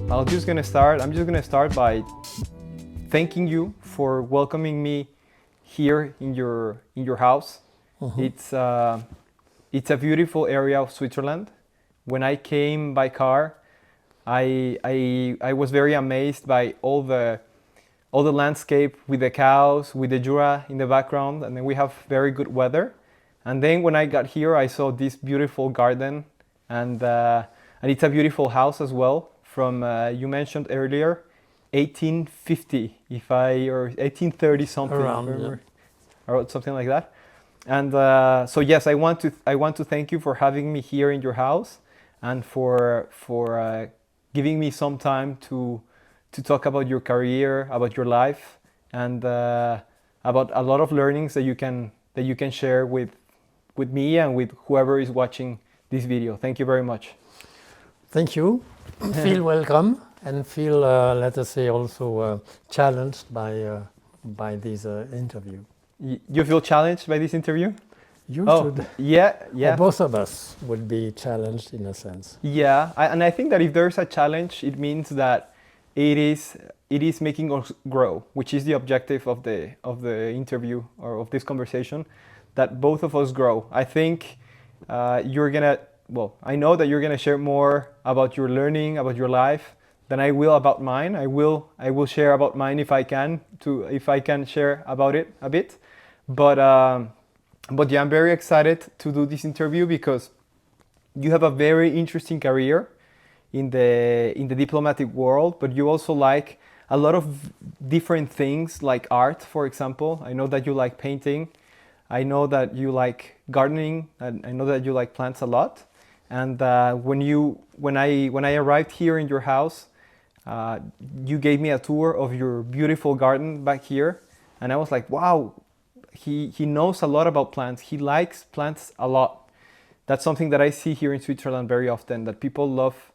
I'm just gonna start by thanking you for welcoming me here in your house. Mhm. It's a beautiful area of Switzerland. When I came by car, I was very amazed by all the landscape with the cows, with the Jura in the background, and then we have very good weather. And then when I got here, I saw this beautiful garden, and it's a beautiful house as well. From you mentioned earlier, 1850, if I or 1830 something, if I Around, yeah. remember, or something like that. And so yes, I want to thank you for having me here in your house, and for giving me some time to talk about your career, about your life, and about a lot of learnings that you can share with me and with whoever is watching this video. Thank you very much. Thank you. Feel welcome and feel, let us say, also challenged by this interview. You feel challenged by this interview? You Oh, should, yeah, or yeah. both of us would be challenged in a sense. Yeah, and I think that if there's a challenge, it means that it is making us grow, which is the objective of the interview or of this conversation, that both of us grow. I think I know that you're gonna share more about your learning, about your life, than I will about mine. I will share about mine if I can share about it a bit, but. But yeah, I'm very excited to do this interview because you have a very interesting career in the diplomatic world, but you also like a lot of different things, like art, for example. I know that you like painting. I know that you like gardening, and I know that you like plants a lot. And when I arrived here in your house, uh, you gave me a tour of your beautiful garden back here, and I was like, wow, he knows a lot about plants. He likes plants a lot. That's something that I see here in Switzerland very often, that people love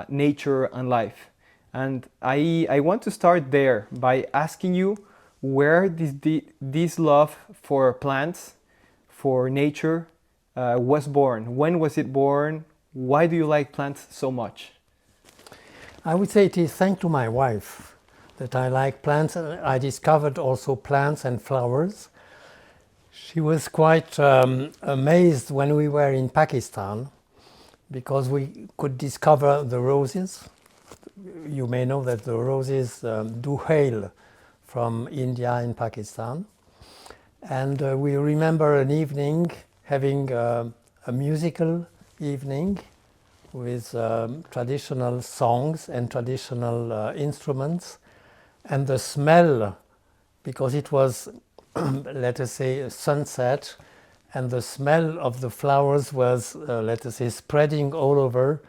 nature and life. And I want to start there by asking you where this love for plants, for nature, was born. When was it born? Why do you like plants so much? I would say it is thanks to my wife that I like plants. I discovered also plants and flowers. She was quite amazed when we were in Pakistan because we could discover the roses. You may know that the roses do hail from India and Pakistan. And we remember an evening having a musical evening with traditional songs and traditional instruments. And the smell, because it was let us say, a sunset, and the smell of the flowers was, let us say, spreading all over,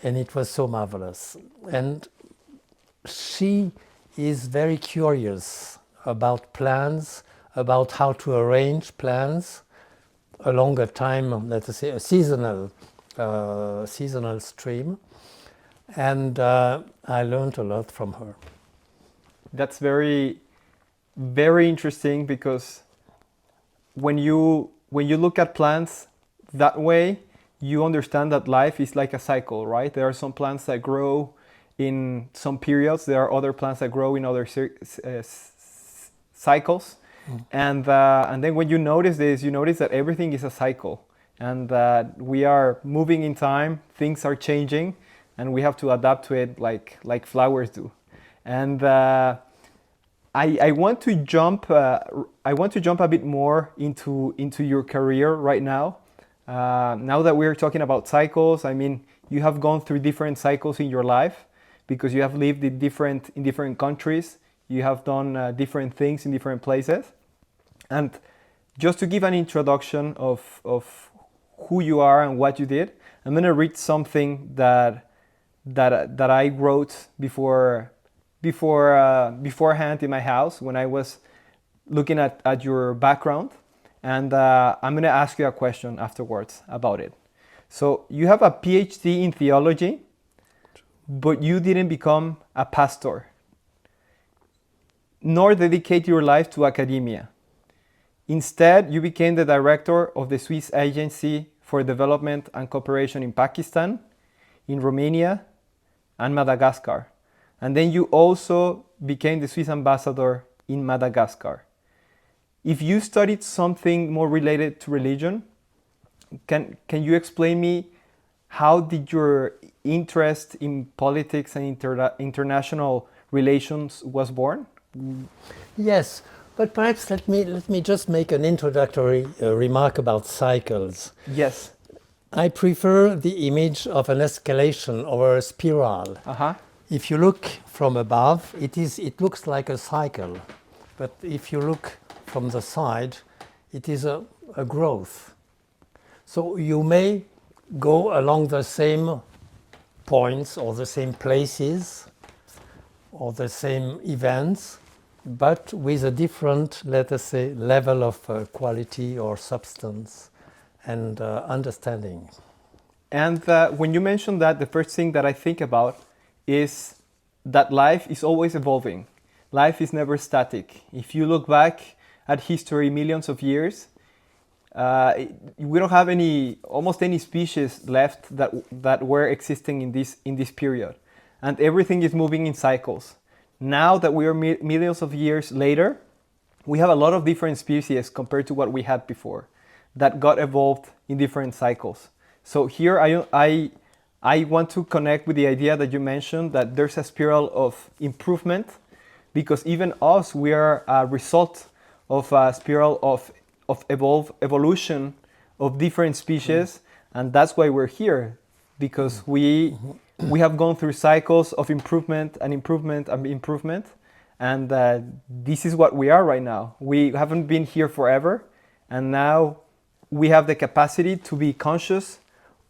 and it was so marvelous. And she is very curious about plants, about how to arrange plants along a time, let us say, a seasonal stream. And I learned a lot from her. That's very interesting, because when you look at plants that way, you understand that life is like a cycle, right? There are some plants that grow in some periods. There are other plants that grow in other cycles, and then when you notice this, you notice that everything is a cycle, and that we are moving in time. Things are changing, and we have to adapt to it like flowers do, and. I want to jump. I want to jump a bit more into your career right now. Now that we're talking about cycles, I mean, you have gone through different cycles in your life because you have lived in different countries. You have done different things in different places. And just to give an introduction of who you are and what you did, I'm gonna read something that I wrote beforehand in my house when I was looking at your background, and I'm going to ask you a question afterwards about it. So you have a PhD in theology, but you didn't become a pastor, nor dedicate your life to academia. Instead, you became the director of the Swiss Agency for Development and Cooperation in Pakistan, in Romania, and Madagascar. And then you also became the Swiss ambassador in Madagascar. If you studied something more related to religion, can you explain me how did your interest in politics and international relations was born? Yes, but perhaps let me just make an introductory remark about cycles. Yes. I prefer the image of an escalation or a spiral. Uh-huh. If you look from above, it looks like a cycle, but if you look from the side, it is a growth. So you may go along the same points or the same places or the same events, but with a different, let us say, level of quality or substance and understanding. And when you mention that, the first thing that I think about is that life is always evolving. Life is never static. If you look back at history millions of years, we don't have almost any species left that were existing in this period, and everything is moving in cycles. Now that we are millions of years later, we have a lot of different species compared to what we had before, that got evolved in different cycles. So here I want to connect with the idea that you mentioned, that there's a spiral of improvement, because even us, we are a result of a spiral of evolution of different species, and that's why we're here, because we have gone through cycles of improvement and improvement and improvement, and this is what we are right now. We haven't been here forever, and now we have the capacity to be conscious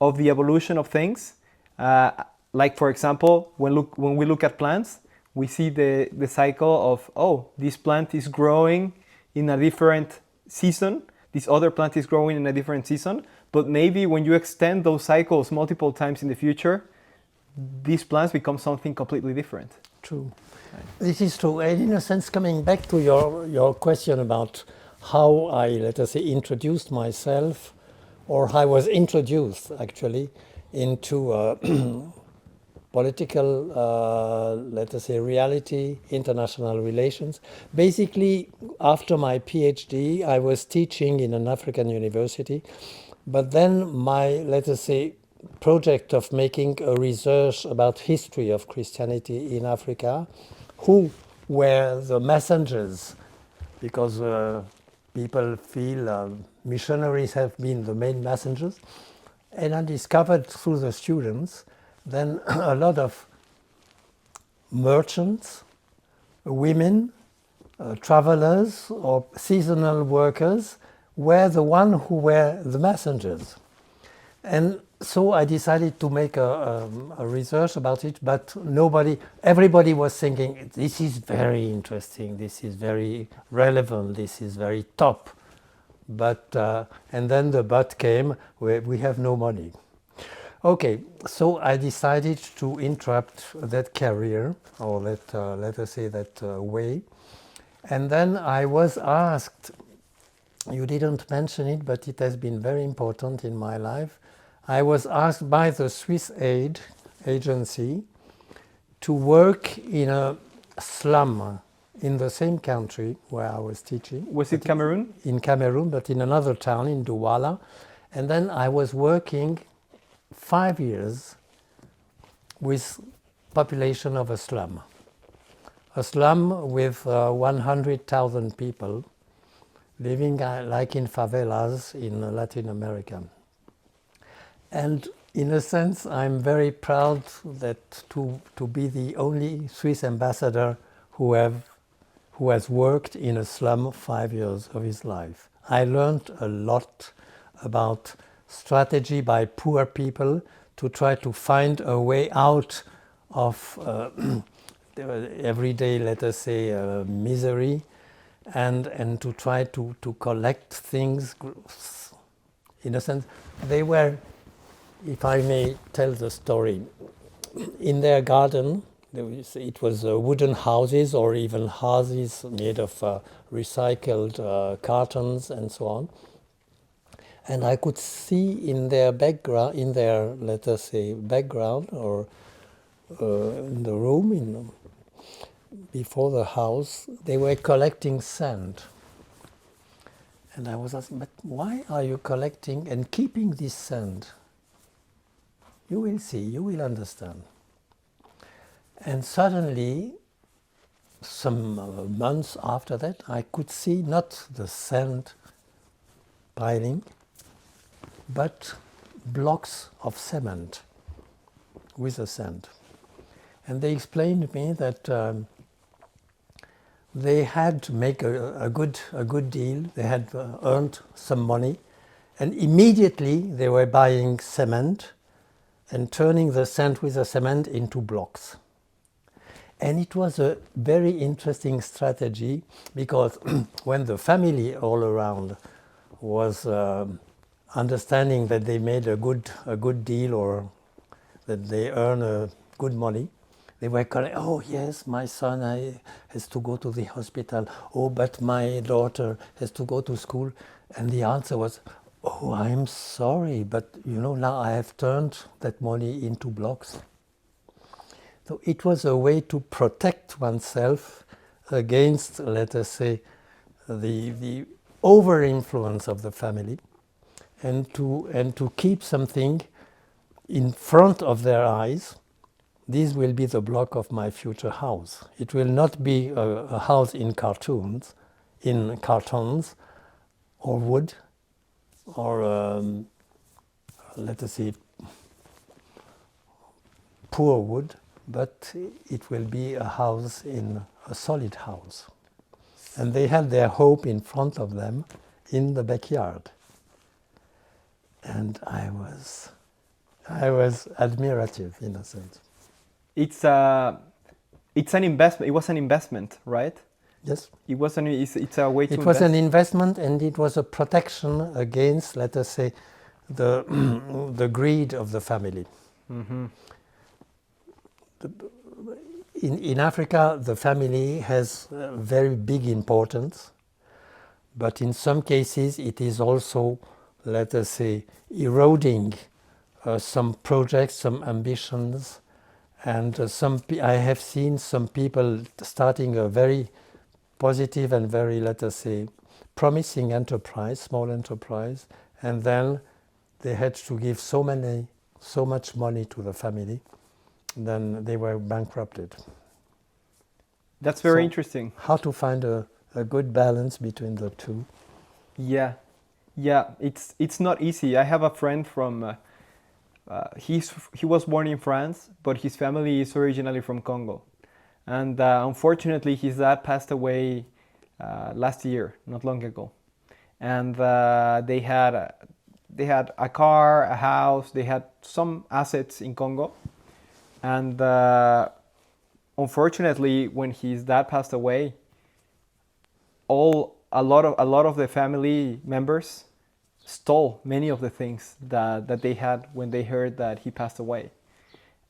of the evolution of things. Like, for example, when we look at plants, we see the cycle of, oh, this plant is growing in a different season, this other plant is growing in a different season, but maybe when you extend those cycles multiple times in the future, these plants become something completely different. True. This is true. And in a sense, coming back to your question about how I, let us say, introduced myself, or how I was introduced actually into political, let us say, reality, international relations. Basically, after my PhD, I was teaching in an African university, but then my, let us say, project of making a research about history of Christianity in Africa, who were the messengers, because people feel missionaries have been the main messengers, and I discovered through the students then a lot of merchants, women, travelers or seasonal workers were the ones who were the messengers. And so I decided to make a research about it, but everybody was thinking, this is very interesting, this is very relevant, this is very top. But, and then the but came, we have no money. Okay, so I decided to interrupt that career, or let us say that way. And then I was asked, you didn't mention it, but it has been very important in my life. I was asked by the Swiss Aid Agency to work in a slum in the same country where I was teaching. Was it Cameroon? In Cameroon, but in another town, in Douala. And then I was working 5 years with population of a slum with 100,000 people living like in favelas in Latin America. And in a sense, I'm very proud that to be the only Swiss ambassador who has worked in a slum 5 years of his life. I learned a lot about strategy by poor people to try to find a way out of everyday, let us say, misery, and to try to collect things. In a sense, they were, if I may tell the story, in their garden, it was wooden houses or even houses made of recycled cartons and so on. And I could see in their background, let us say, background or in the room before the house, they were collecting sand. And I was asking, but why are you collecting and keeping this sand? You will see, you will understand. And suddenly, some months after that, I could see not the sand piling, but blocks of cement with the sand. And they explained to me that they had to make a good deal. They had earned some money, and immediately they were buying cement and turning the sand with the cement into blocks. And it was a very interesting strategy, because when the family all around was understanding that they made a good deal, or that they earn good money, they were calling, oh yes, my son has to go to the hospital, oh, but my daughter has to go to school. And the answer was, oh, I'm sorry, but now I have turned that money into blocks. So it was a way to protect oneself against, let us say, the over-influence of the family, and to keep something in front of their eyes. This will be the block of my future house. It will not be a house in cartons, or wood, or let us say poor wood, but it will be a house a solid house. And they had their hope in front of them in the backyard. And I was admirative, in a sense. It's an investment. It was an investment, right? Yes. It's a way to invest. It was an investment, and it was a protection against, let us say, the greed of the family. Mm-hmm. In Africa, the family has very big importance, but in some cases it is also, let us say, eroding some projects, some ambitions, and I have seen some people starting a very positive and very, let us say, promising enterprise, small enterprise, and then they had to give so much money to the family, then they were bankrupted. That's very interesting. How to find a good balance between the two? Yeah, it's not easy. I have a friend from. He was born in France, but his family is originally from Congo, and unfortunately, his dad passed away last year, not long ago, and they had a car, a house, they had some assets in Congo, and unfortunately, when his dad passed away, a lot of the family members stole many of the things that they had when they heard that he passed away.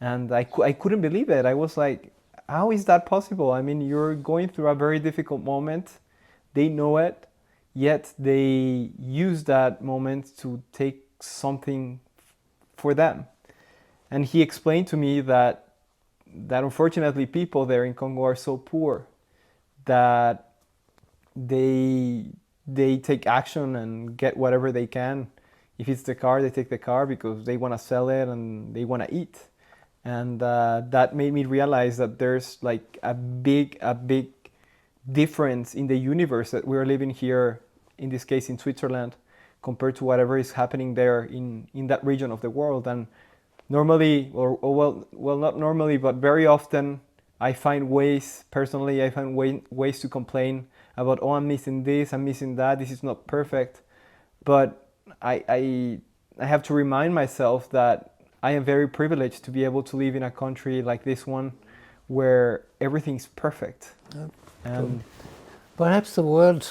And I couldn't believe it. I was like, how is that possible? I mean, you're going through a very difficult moment. They know it, yet they use that moment to take something for them. And he explained to me that unfortunately people there in Congo are so poor that they take action and get whatever they can. If it's the car, they take the car because they want to sell it and they want to eat. And that made me realize that there's like a big difference in the universe that we're living here, in this case in Switzerland, compared to whatever is happening there in that region of the world. And normally, well, not normally, but very often, I find ways to complain about, oh, I'm missing this, I'm missing that, this is not perfect. But I have to remind myself that I am very privileged to be able to live in a country like this one where everything's perfect. And perhaps the word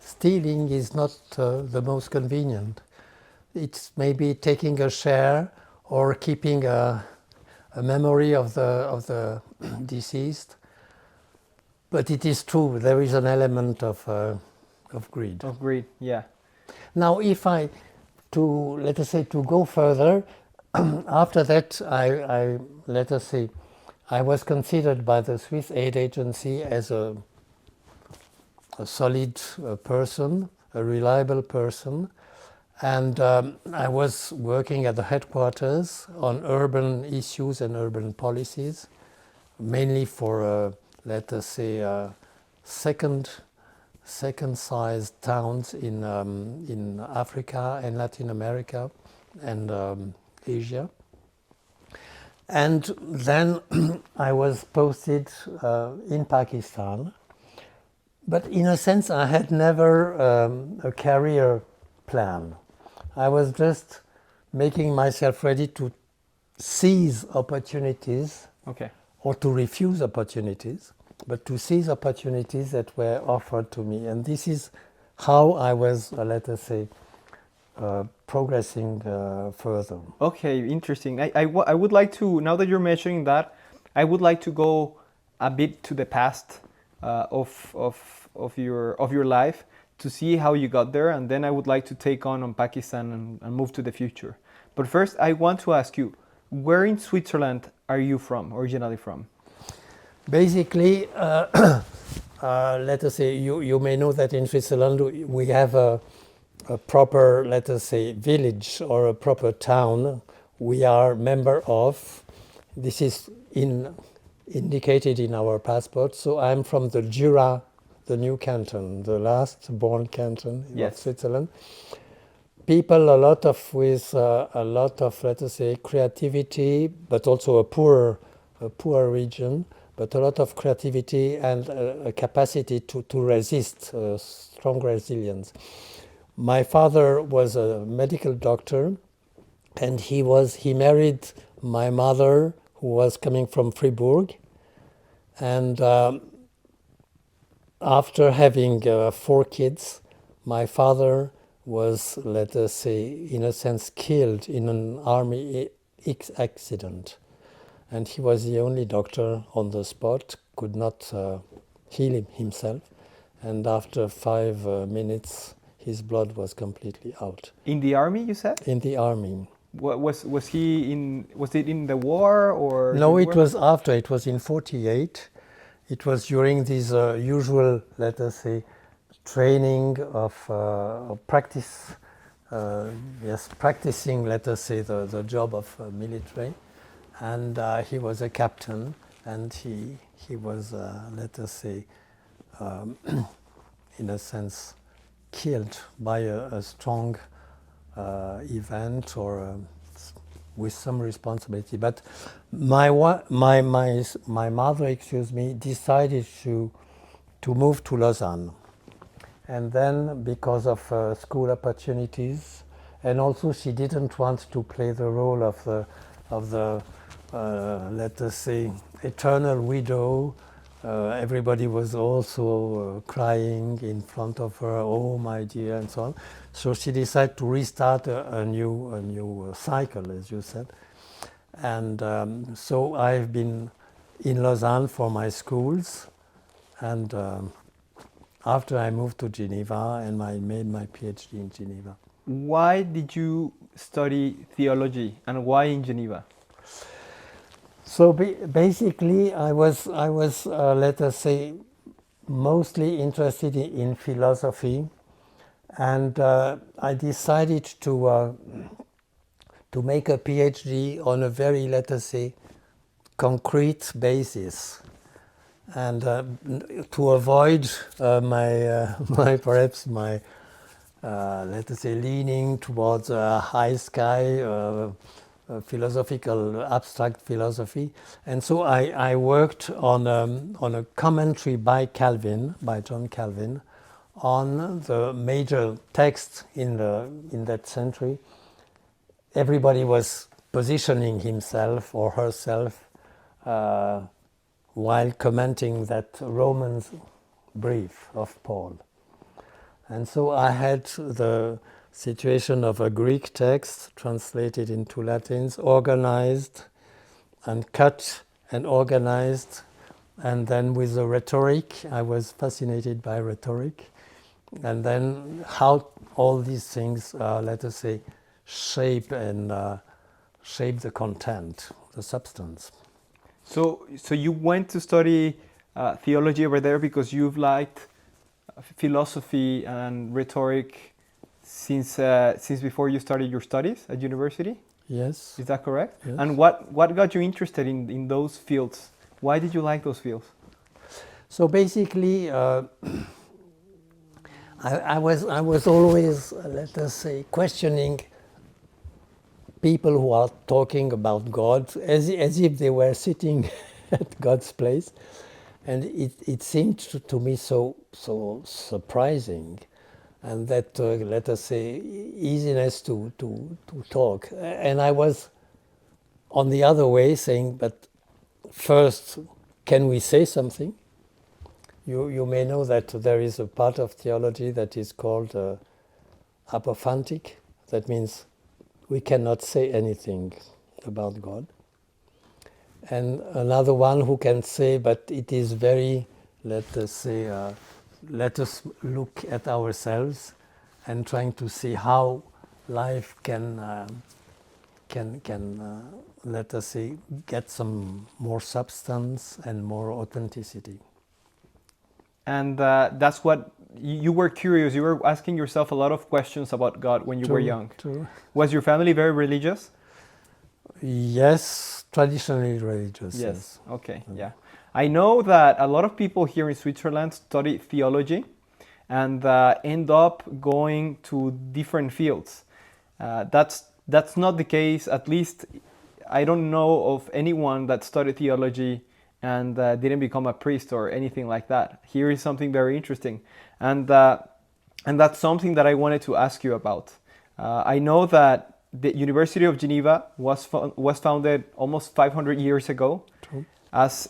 stealing is not the most convenient. It's maybe taking a share or keeping a memory of the deceased. But it is true, there is an element of greed. Of greed, yeah. Now, let us say, to go further, after that, I let us say, I was considered by the Swiss aid agency as a solid person, a reliable person, and I was working at the headquarters on urban issues and urban policies, mainly for, let us say, second-sized towns in Africa and Latin America and Asia. And then I was posted in Pakistan. But in a sense, I had never a career plan. I was just making myself ready to seize opportunities Okay. or to refuse opportunities, but to seize opportunities that were offered to me. And this is how I was, let us say, progressing further. Okay, interesting. I would like to, now that you're mentioning that, I would like to go a bit to the past of your life to see how you got there, and then I would like to take on Pakistan and move to the future. But first, I want to ask you, where in Switzerland are you from, originally from? Basically, let us say, you may know that in Switzerland we have a proper, let us say, village or a proper town we are member of. This is indicated in our passport. So I'm from the Jura, the new canton, the last born canton of Switzerland. People with a lot of, let us say, creativity, but also a poor region, but a lot of creativity and a capacity to resist, strong resilience. My father was a medical doctor, and he married my mother, who was coming from Fribourg, and after having 4 kids, my father was, let us say, in a sense, killed in an army accident. And he was the only doctor on the spot, could not heal himself. And after 5 minutes, his blood was completely out. In the army, you said? In the army. Was it in the war or? No, it was after. It was in 48. It was during this usual, let us say, training of practice. Practicing, let us say, the job of military. And he was a captain, and he was, let us say, in a sense, killed by a strong event or with some responsibility. But my mother, decided to move to Lausanne. And then, because of school opportunities, and also she didn't want to play the role of the let us say, eternal widow. Everybody was also crying in front of her, oh my dear, and so on. So she decided to restart a new cycle, as you said. And so I've been in Lausanne for my schools, and after I moved to Geneva, and I made my PhD in Geneva. Why did you study theology, and why in Geneva? So basically, I was let us say, mostly interested in philosophy, and I decided to make a PhD on a very, let us say, concrete basis, and to avoid perhaps my let us say, leaning towards high sky. Philosophical, abstract philosophy, and so I worked on a commentary by John Calvin, on the major texts in that century. Everybody was positioning himself or herself while commenting that Romans brief of Paul, and so I had the situation of a Greek text translated into Latin, organized and cut and organized, and then with the rhetoric. I was fascinated by rhetoric, and then how all these things, let us say, shape the content, the substance. So you went to study theology over there because you've liked philosophy and rhetoric since before you started your studies at university? Yes, Is that correct? yes. And what got you interested in those fields? Why did you like those fields? So basically, I was always, let us say, questioning people who are talking about God as if they were sitting at God's place, and it seemed to me so surprising, and that let us say easiness to talk, and I was on the other way saying, but first, can we say something? You may know that there is a part of theology that is called apophantic. That means we cannot say anything about God. And another one who can say, but it is very, let us say, let us look at ourselves and trying to see how life can let us say, get some more substance and more authenticity. And that's what you were curious. You were asking yourself a lot of questions about God when you were young. True. Was your family very religious? Yes, traditionally religious. Yes. Okay. Yeah. I know that a lot of people here in Switzerland study theology and end up going to different fields. That's not the case. At least I don't know of anyone that studied theology and didn't become a priest or anything like that. Here is something very interesting, and that's something that I wanted to ask you about. I know that the University of Geneva was founded almost 500 years ago. True.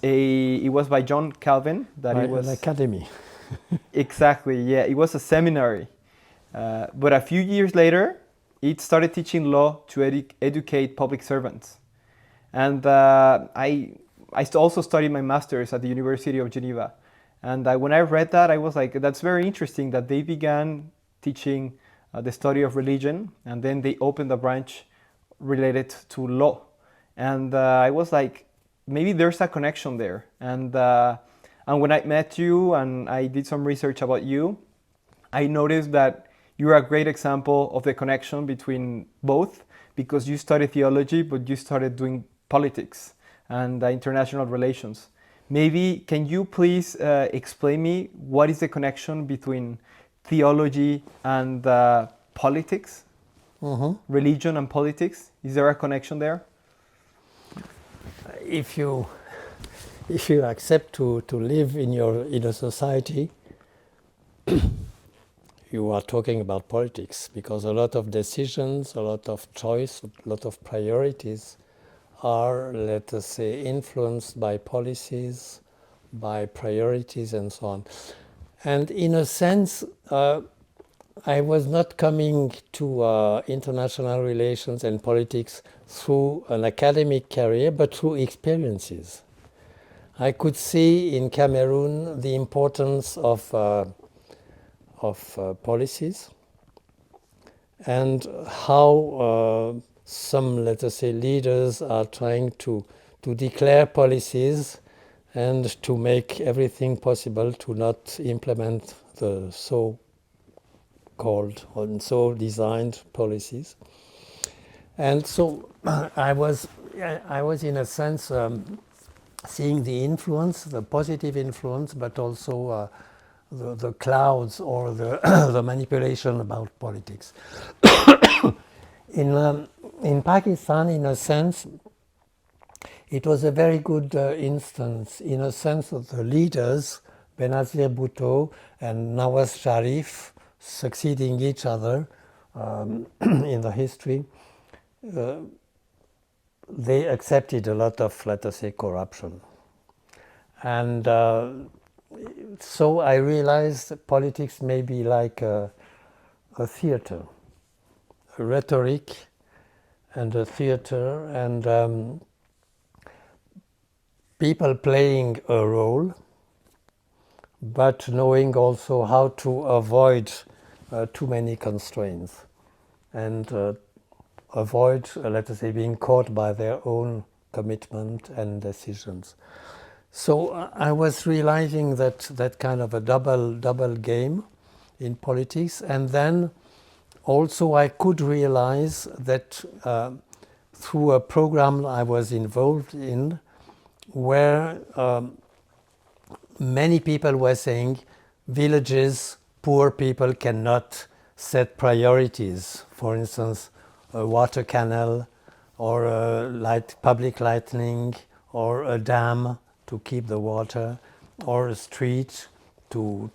It was by John Calvin that By it was an academy. exactly, yeah, it was a seminary. But a few years later, it started teaching law to educate public servants. And I also studied my master's at the University of Geneva. And when I read that, I was like, that's very interesting that they began teaching the study of religion, and then they opened a branch related to law. And I was like, maybe there's a connection there. And when I met you and I did some research about you, I noticed that you're a great example of the connection between both, because you studied theology, but you started doing politics and international relations. Maybe can you please explain me what is the connection between theology and politics, religion and politics? Is there a connection there? If you accept to live in a society, you are talking about politics, because a lot of decisions, a lot of choice, a lot of priorities are, let us say, influenced by policies, by priorities, and so on. And in a sense, I was not coming to international relations and politics through an academic career, but through experiences. I could see in Cameroon the importance of policies, and how some, let us say, leaders are trying to declare policies and to make everything possible to not implement the so-called and so designed policies. And so I was in a sense seeing the influence, the positive influence, but also the clouds or the, the manipulation about politics. In Pakistan, in a sense, it was a very good instance, in a sense that the leaders, Benazir Bhutto and Nawaz Sharif, succeeding each other in the history, they accepted a lot of, let us say, corruption. And so I realized politics may be like a theater, a rhetoric and a theater, and people playing a role, but knowing also how to avoid too many constraints and avoid, let us say, being caught by their own commitment and decisions. So I was realizing that kind of a double game in politics, and then also I could realize that through a program I was involved in, where many people were saying villages, poor people cannot set priorities. For instance, a water canal or a public lighting or a dam to keep the water, or a street to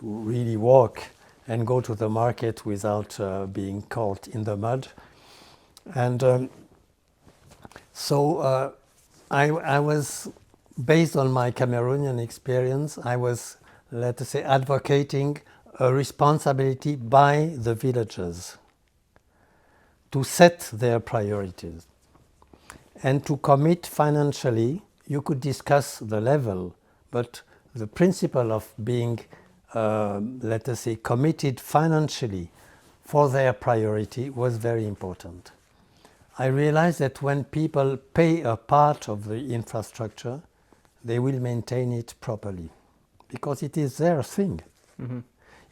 really walk and go to the market without being caught in the mud. And so I was, based on my Cameroonian experience, I was, let us say, advocating a responsibility by the villagers to set their priorities and to commit financially. You could discuss the level, but the principle of being, let us say, committed financially for their priority was very important. I realized that when people pay a part of the infrastructure, they will maintain it properly, because it is their thing. Mm-hmm.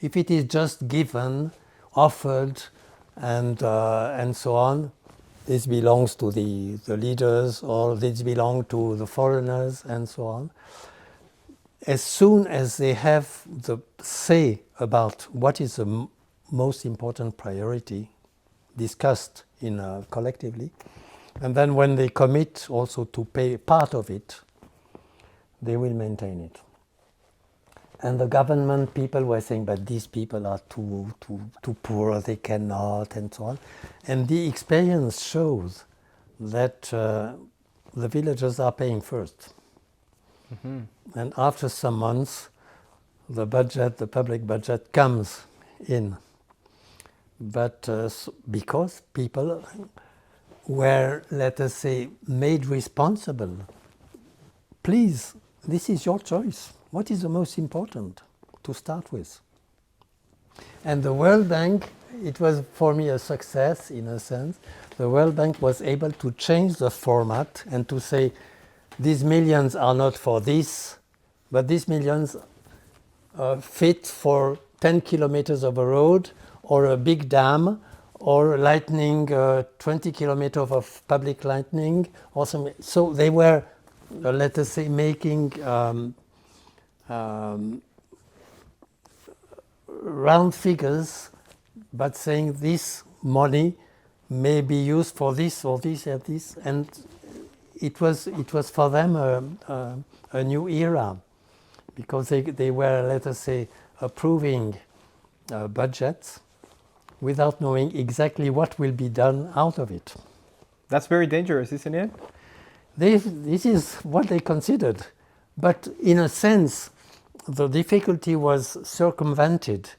If it is just given, offered, and so on, this belongs to the leaders, or this belongs to the foreigners, and so on. As soon as they have the say about what is the most important priority, discussed collectively, and then when they commit also to pay part of it, they will maintain it. And the government people were saying, but these people are too poor, they cannot, and so on. And the experience shows that the villagers are paying first. Mm-hmm. And after some months, the public budget comes in. But because people were, let us say, made responsible, please, this is your choice. What is the most important to start with? And the World Bank, it was for me a success in a sense. The World Bank was able to change the format and to say, these millions are not for this, but these millions fit for 10 kilometers of a road, or a big dam, or lightning, 20 kilometers of public lightning, or something. So they were, let us say, making round figures, but saying this money may be used for this or this or this, and it was for them a new era, because they were, let us say, approving budgets without knowing exactly what will be done out of it. That's very dangerous, isn't it? This is what they considered, but in a sense, the difficulty was circumvented,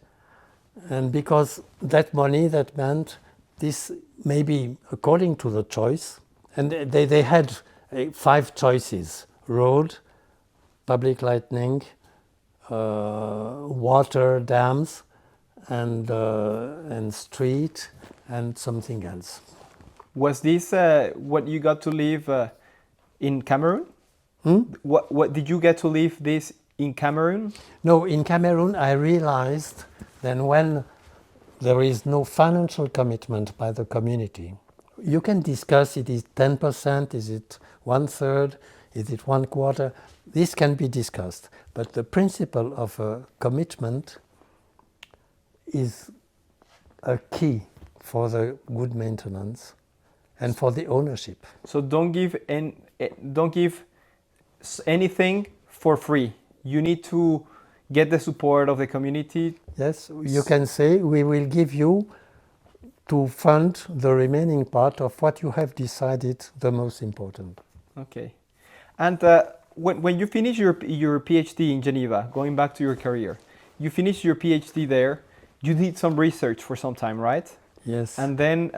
and because that money, that meant this maybe according to the choice, and they had 5 choices: road, public lighting, water, dams, and street, and something else. Was this what you got to live in Cameroon? What did you get to live this in Cameroon? No, in Cameroon I realized then, when there is no financial commitment by the community, you can discuss, it is 10%, is it 1/3, is it 1/4, this can be discussed, but the principle of a commitment is a key for the good maintenance and for the ownership. So don't give anything for free. You need to get the support of the community. Yes, you can say, we will give you to fund the remaining part of what you have decided the most important. Okay. And when you finish your PhD in Geneva, going back to your career, you finished your PhD there, you did some research for some time, right? Yes. And then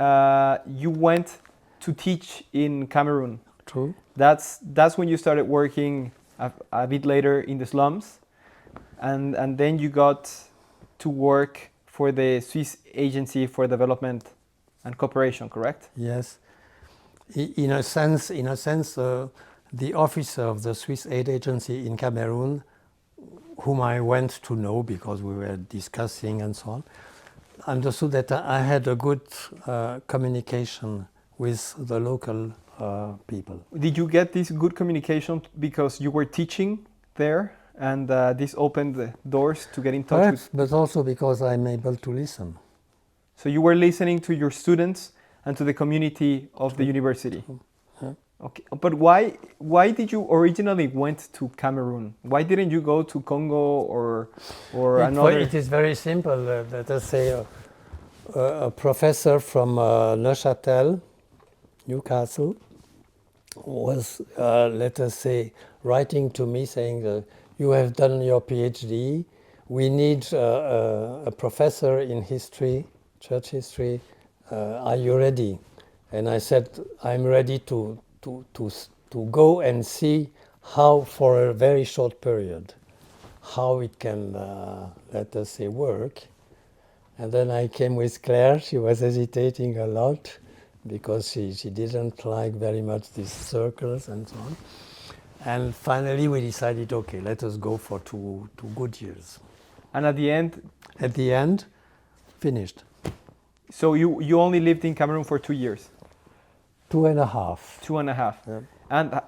you went to teach in Cameroon. True. That's when you started working a bit later in the slums, and then you got to work for the Swiss Agency for Development and Cooperation, correct? Yes. In a sense, the officer of the Swiss aid agency in Cameroon, whom I went to know because we were discussing and so on, understood that I had a good communication with the local people. Did you get this good communication because you were teaching there, and this opened the doors to get in touch Perhaps, with? but also because I'm able to listen. So you were listening to your students and to the community of the university. Yeah. Okay, but why did you originally went to Cameroon? Why didn't you go to Congo or another? It is very simple. Let us say a professor from Neuchâtel, Newcastle, was, let us say, writing to me saying, you have done your PhD, we need a professor in history, church history, are you ready? And I said, I'm ready to go and see how, for a very short period, how it can, let us say, work. And then I came with Claire. She was hesitating a lot because she didn't like very much these circles and so on. And finally we decided, okay, let us go for two good years. And at the end? At the end, finished. So you only lived in Cameroon for 2 years? 2.5. 2.5. Yeah. And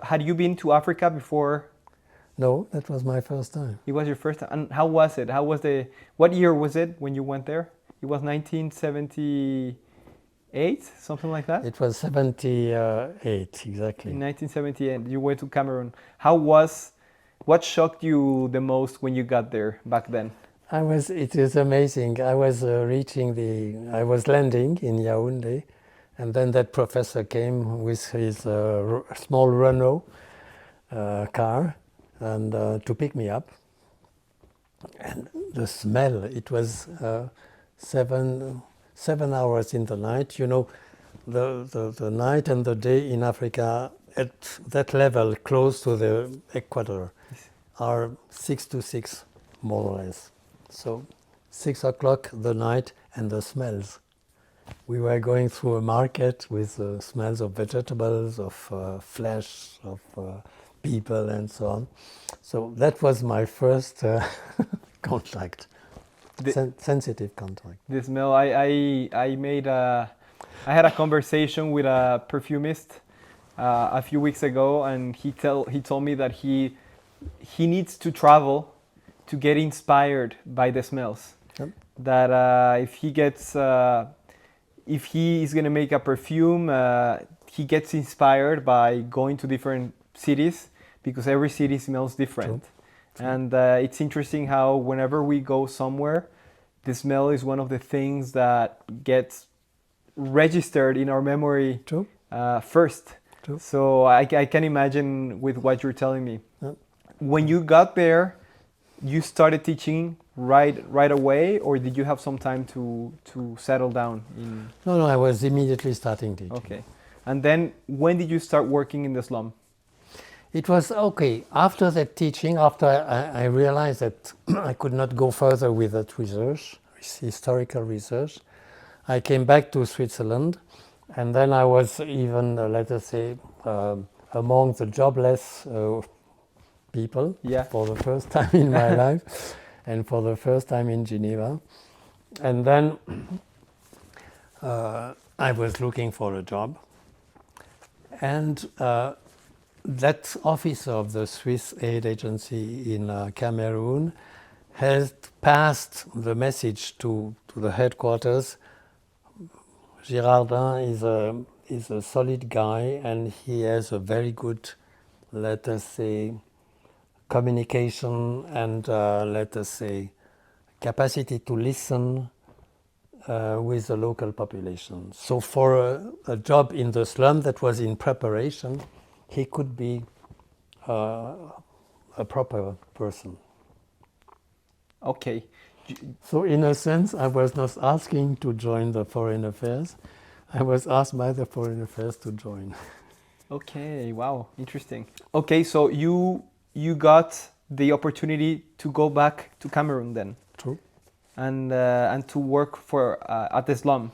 had you been to Africa before? No, that was my first time. It was your first time. And how was it? What year was it when you went there? It was 1978, something like that? It was 78, exactly. In 1978, you went to Cameroon. What shocked you the most when you got there back then? It is amazing. I was landing in Yaoundé, and then that professor came with his small Renault car and to pick me up. And the smell, it was 7 hours in the night. You know, the night and the day in Africa at that level, close to the equator, are 6 to 6, more or less. So 6 o'clock the night, and the smells. We were going through a market with smells of vegetables, of flesh, of people and so on. So that was my first contact, sensitive contact. The smell, I had a conversation with a perfumist a few weeks ago, and he told me that he needs to travel to get inspired by the smells. Yep. That if he is going to make a perfume, he gets inspired by going to different cities, because every city smells different. True. And it's interesting how whenever we go somewhere, the smell is one of the things that gets registered in our memory. True. First. True. So I can imagine with what you're telling me. Yep. When you got there, you started teaching right away, or did you have some time to settle down? No, I was immediately starting teaching. Okay. And then when did you start working in the slum? It was okay. After that teaching, after I realized that I could not go further with that research, historical research, I came back to Switzerland, and then I was even, let us say, among the jobless people. Yeah. For the first time in my life, and for the first time in Geneva. And then I was looking for a job, and that officer of the Swiss aid agency in Cameroon has passed the message to the headquarters. Girardin is a solid guy, and he has a very good, let us say, communication and, let us say, capacity to listen with the local population. So for a job in the slum that was in preparation, he could be a proper person. Okay. So in a sense, I was not asking to join the Foreign Affairs. I was asked by the Foreign Affairs to join. Okay, wow, interesting. Okay, so you got the opportunity to go back to Cameroon then. True. And to work for at the slum.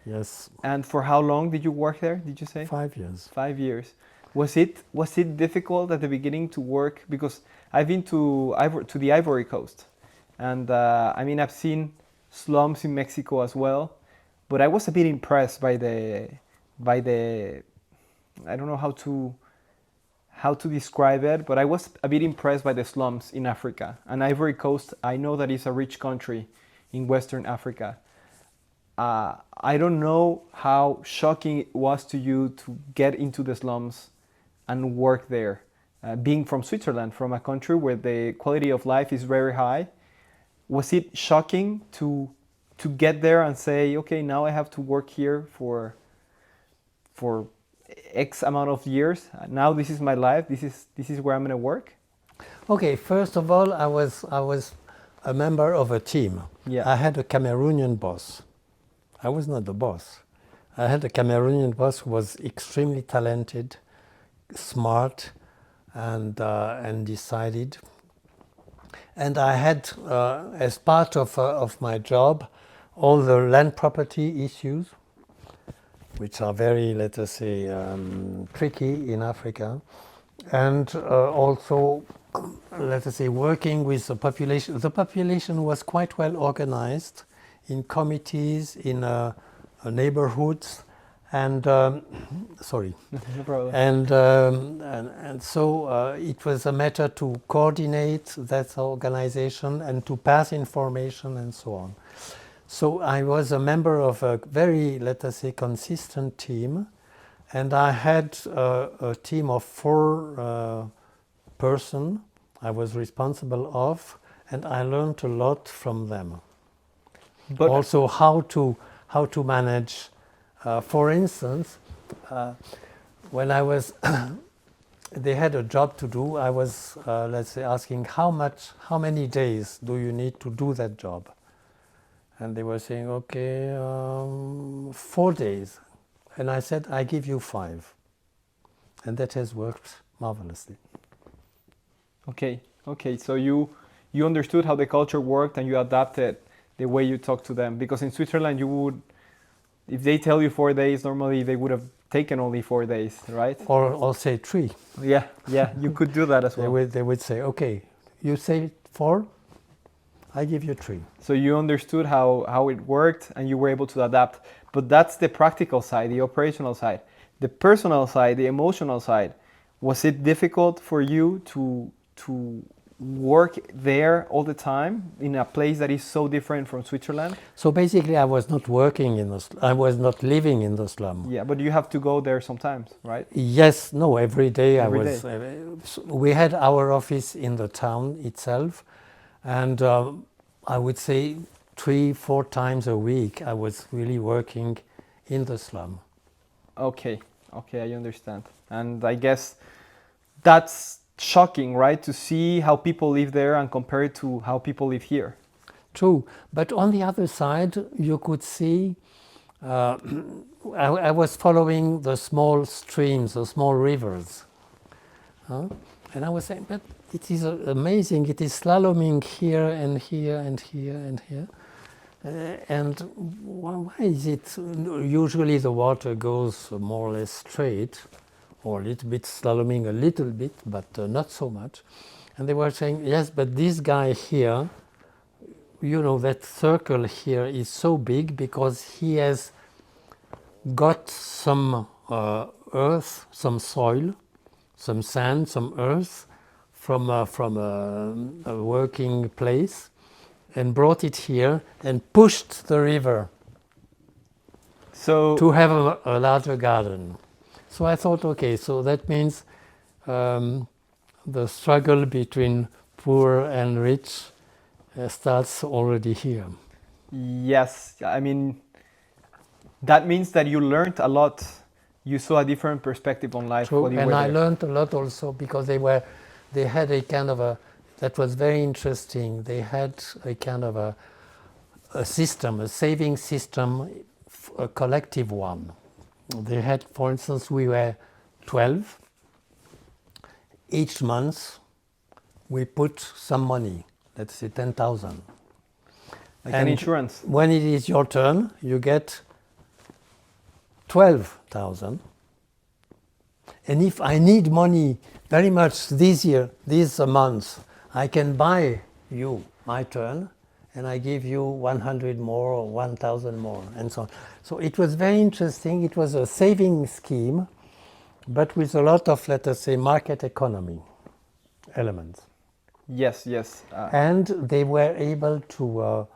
Yes, And for how long did you work there, did you say? 5 years. 5 years. Was it difficult at the beginning to work? Because I've been to the Ivory Coast, and I mean I've seen slums in Mexico as well, but I was a bit impressed by the I don't know how to describe it, but I was a bit impressed by the slums in Africa. And Ivory Coast, I know that it's a rich country in Western Africa. I don't know how shocking it was to you to get into the slums and work there. Being from Switzerland, from a country where the quality of life is very high, was it shocking to get there and say, okay, now I have to work here for X amount of years. Now this is my life. This is where I'm gonna work. Okay, first of all, I was a member of a team. Yeah. I had a Cameroonian boss. I was not the boss. I had a Cameroonian boss who was extremely talented, smart, and decided. And I had, as part of my job, all the land property issues, which are very, let us say, tricky in Africa, and also, let us say, working with the population. The population was quite well organized in committees, in neighborhoods, and sorry. No problem. And so it was a matter to coordinate that organization and to pass information and so on. So I was a member of a very, let us say, consistent team, and I had a team of 4 person I was responsible of, and I learned a lot from them. But Also how to manage. For instance, when I was, they had a job to do. I was, let's say, asking how many days do you need to do that job? And they were saying, okay, 4 days. And I said, I give you 5. And that has worked marvelously. okay, so you understood how the culture worked and you adapted the way you talk to them. Because in Switzerland, you would, if they tell you 4 days, normally they would have taken only 4 days, right? Or say 3. Yeah, you could do that as They well. would say, okay, you say 4, I give you 3. So you understood how it worked and you were able to adapt. But that's the practical side, the operational side. The personal side, the emotional side, was it difficult for you to work there all the time in a place that is so different from Switzerland? So basically, I was not working in the I was not living in the slum. Yeah, but you have to go there sometimes, right? Yes, no, every day Every I was. We had our office in the town itself, and I would say 3-4 times a week I was really working in the slum. Okay, I understand. And I guess that's shocking, right? To see how people live there and compare it to how people live here. True, but on the other side, you could see. I was following the small streams, the small rivers, and I was saying, but it is amazing. It is slaloming here and here and here and here. And why is it usually the water goes more or less straight, or a little bit slaloming a little bit, but not so much? And they were saying, yes, but this guy here, you know, that circle here is so big because he has got some earth, some soil, some sand, some earth from a working place, and brought it here and pushed the river So to have a larger garden. So I thought, okay, so that means the struggle between poor and rich starts already here. yes, I mean, that means that you learned a lot. You saw a different perspective on life. True, while you and were I there. learned a lot also because they had a kind of a, that was very interesting. They had a kind of a system, a saving system, a collective one. They had, for instance, we were 12. Each month we put some money, let's say 10,000. Like an insurance. When it is your turn, you get 12,000. And if I need money very much this year, this month, I can buy you my turn, and I give you 100 more or 1,000 more, and so on. So it was very interesting. It was a saving scheme, but with a lot of, let us say, market economy elements. Yes, yes. And they were able to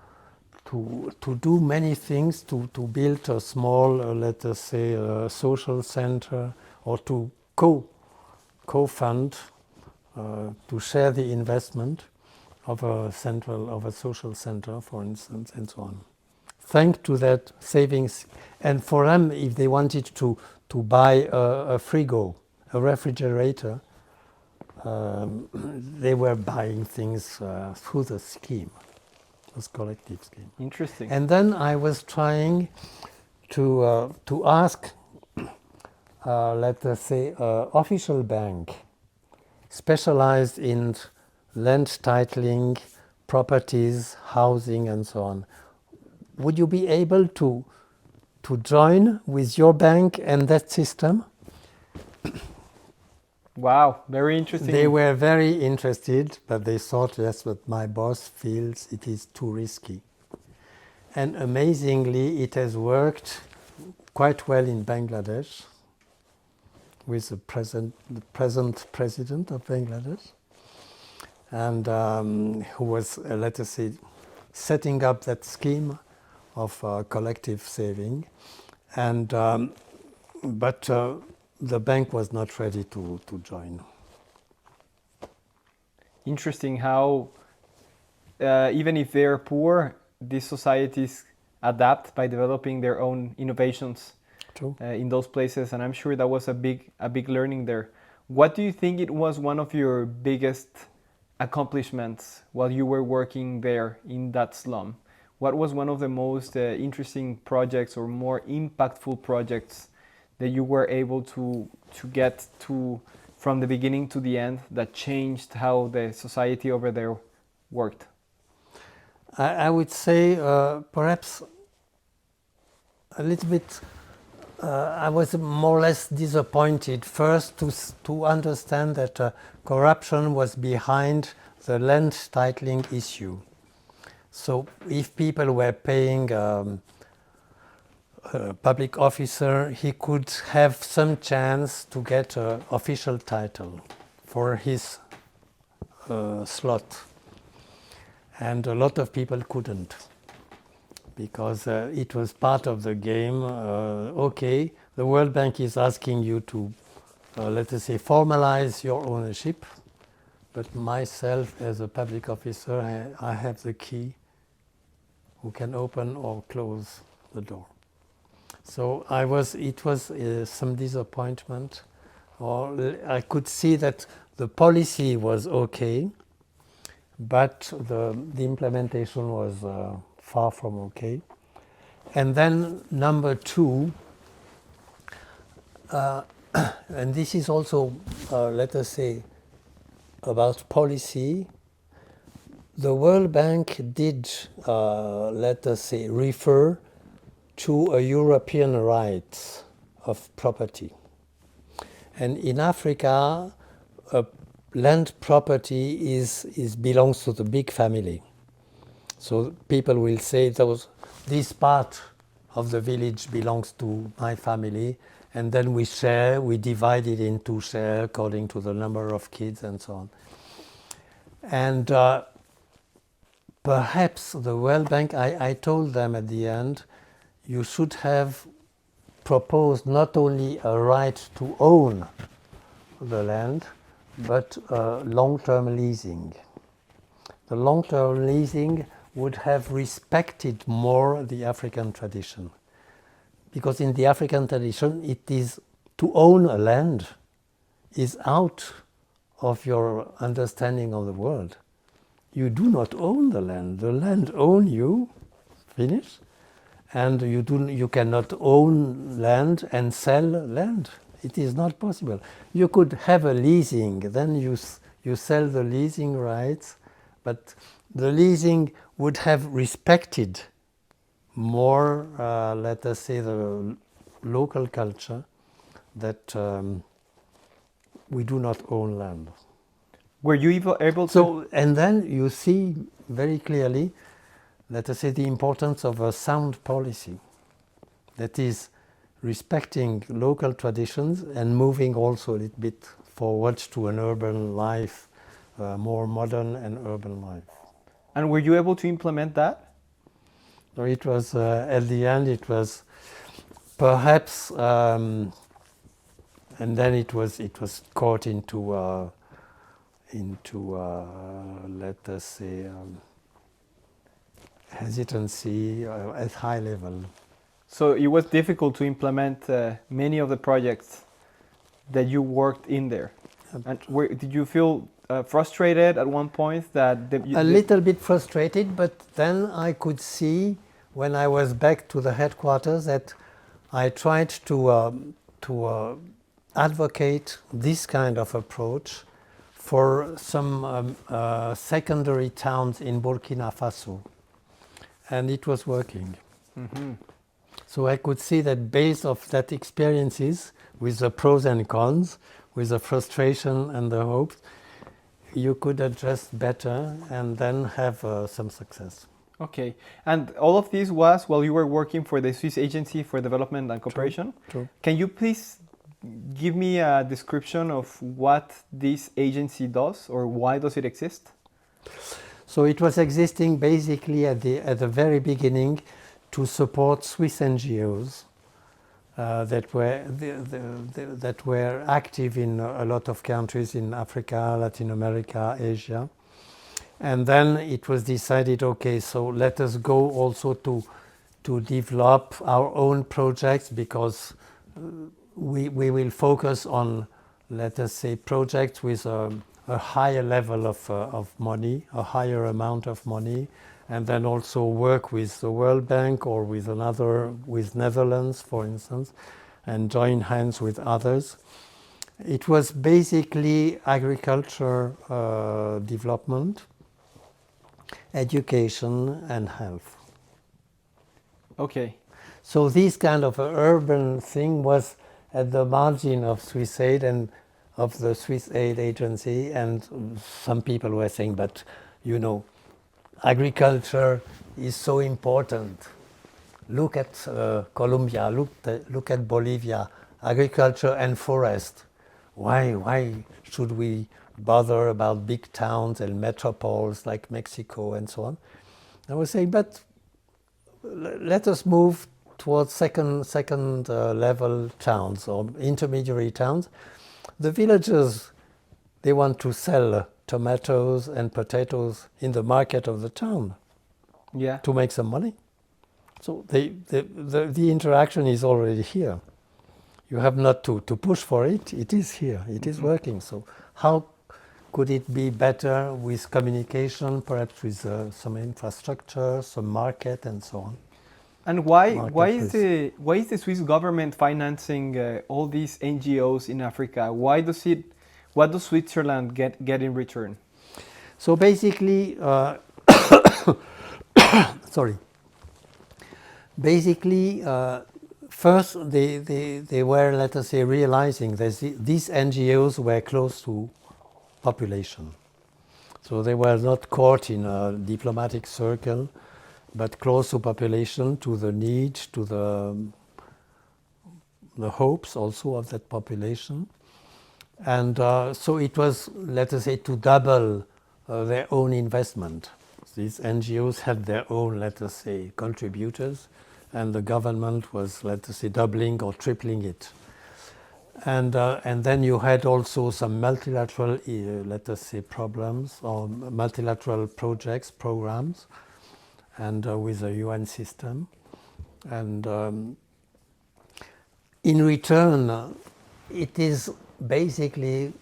do many things, to build a small, let us say, social center, or to co-fund, to share the investment of a social center, for instance, and so on. Thanks to that savings, and for them, if they wanted to buy a frigo, a refrigerator, they were buying things through the scheme, this collective scheme. Interesting. And then I was trying to ask, let us say, official bank specialized in land titling, properties, housing, and so on. Would you be able to join with your bank and that system? Wow, very interesting. They were very interested, but they thought, yes, but my boss feels it is too risky. And amazingly, it has worked quite well in Bangladesh with the present president of Bangladesh, and who was, let us say, setting up that scheme of collective saving. And but the bank was not ready to join. Interesting how, even if they're poor, these societies adapt by developing their own innovations in those places, and I'm sure that was a big learning there. What do you think it was one of your biggest accomplishments while you were working there in that slum? What was one of the most interesting projects or more impactful projects that you were able to get to from the beginning to the end that changed how the society over there worked? I would say perhaps a little bit, I was more or less disappointed first to understand that corruption was behind the land titling issue. So if people were paying a public officer, he could have some chance to get an official title for his slot. And a lot of people couldn't, because it was part of the game. Okay, the World Bank is asking you to, let us say, formalize your ownership, but myself as a public officer, I have the key who can open or close the door. So it was some disappointment, or I could see that the policy was okay, but the implementation was far from okay. And then number two, and this is also, let us say, about policy. The World Bank did, let us say, refer to a European right of property. And in Africa, land property belongs to the big family. So people will say this part of the village belongs to my family, and then we divide it into share according to the number of kids and so on. And perhaps the World Bank, I told them at the end, you should have proposed not only a right to own the land, but long-term leasing. The long-term leasing would have respected more the African tradition. Because in the African tradition, it is to own a land is out of your understanding of the world. You do not own the land owns you, finish. And you cannot own land and sell land. It is not possible. You could have a leasing, then you sell the leasing rights, but the leasing would have respected more, let us say, the local culture that we do not own land. Were you able to? So, and then you see very clearly, let us say, the importance of a sound policy that is respecting local traditions and moving also a little bit forward to an urban life, more modern and urban life. And were you able to implement that? So it was, at the end, it was perhaps, and then it was caught into let us say, hesitancy at high level. So it was difficult to implement many of the projects that you worked in there. And did you feel frustrated at one point that a little bit frustrated, but then I could see when I was back to the headquarters that I tried to advocate this kind of approach for some secondary towns in Burkina Faso, and it was working. Mm-hmm. So I could see that based off that experiences with the pros and cons, with the frustration and the hopes, you could adjust better and then have some success. Okay, and all of this was while you were working for the Swiss Agency for Development and Cooperation. True. Can you please give me a description of what this agency does, or why does it exist? So it was existing basically at the very beginning to support Swiss NGOs that were active in a lot of countries in Africa, Latin America, Asia. And then it was decided, okay, so let us go also to develop our own projects, because we will focus on, let us say, projects with a higher level of money, a higher amount of money, and then also work with the World Bank or with Netherlands, for instance, and join hands with others. It was basically agriculture development, education, and health. Okay. So this kind of urban thing was at the margin of Swiss Aid and of the Swiss Aid Agency, and some people were saying, but you know, agriculture is so important. Look at Colombia, look at Bolivia, agriculture and forest. Why should we bother about big towns and metropoles like Mexico and so on? I was saying, but let us move towards second level towns or intermediary towns. The villagers, they want to sell tomatoes and potatoes in the market of the town, Yeah. to make some money. So the interaction is already here. You have not to push for it. It is here. It is working. So how could it be better with communication, perhaps with some infrastructure, some market, and so on? And why is the Swiss government financing all these NGOs in Africa? What does Switzerland get in return? So basically, first they were, let us say, realizing that these NGOs were close to population. So they were not caught in a diplomatic circle, but close to population, to the need, to the hopes also of that population. And so it was, let us say, to double their own investment. These NGOs had their own, let us say, contributors, and the government was, let us say, doubling or tripling it. And then you had also some multilateral, let us say, problems, or multilateral projects, programs, and with the UN system. And in return, it is basically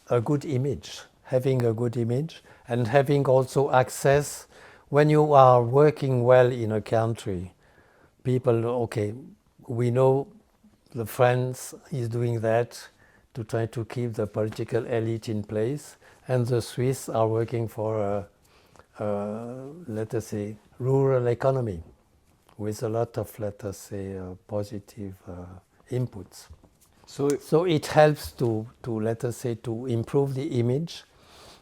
a good image, having a good image, and having also access. When you are working well in a country, people, okay, we know the France is doing that to try to keep the political elite in place, and the Swiss are working for let us say, rural economy, with a lot of, let us say, positive inputs. So So it helps to, let us say, to improve the image,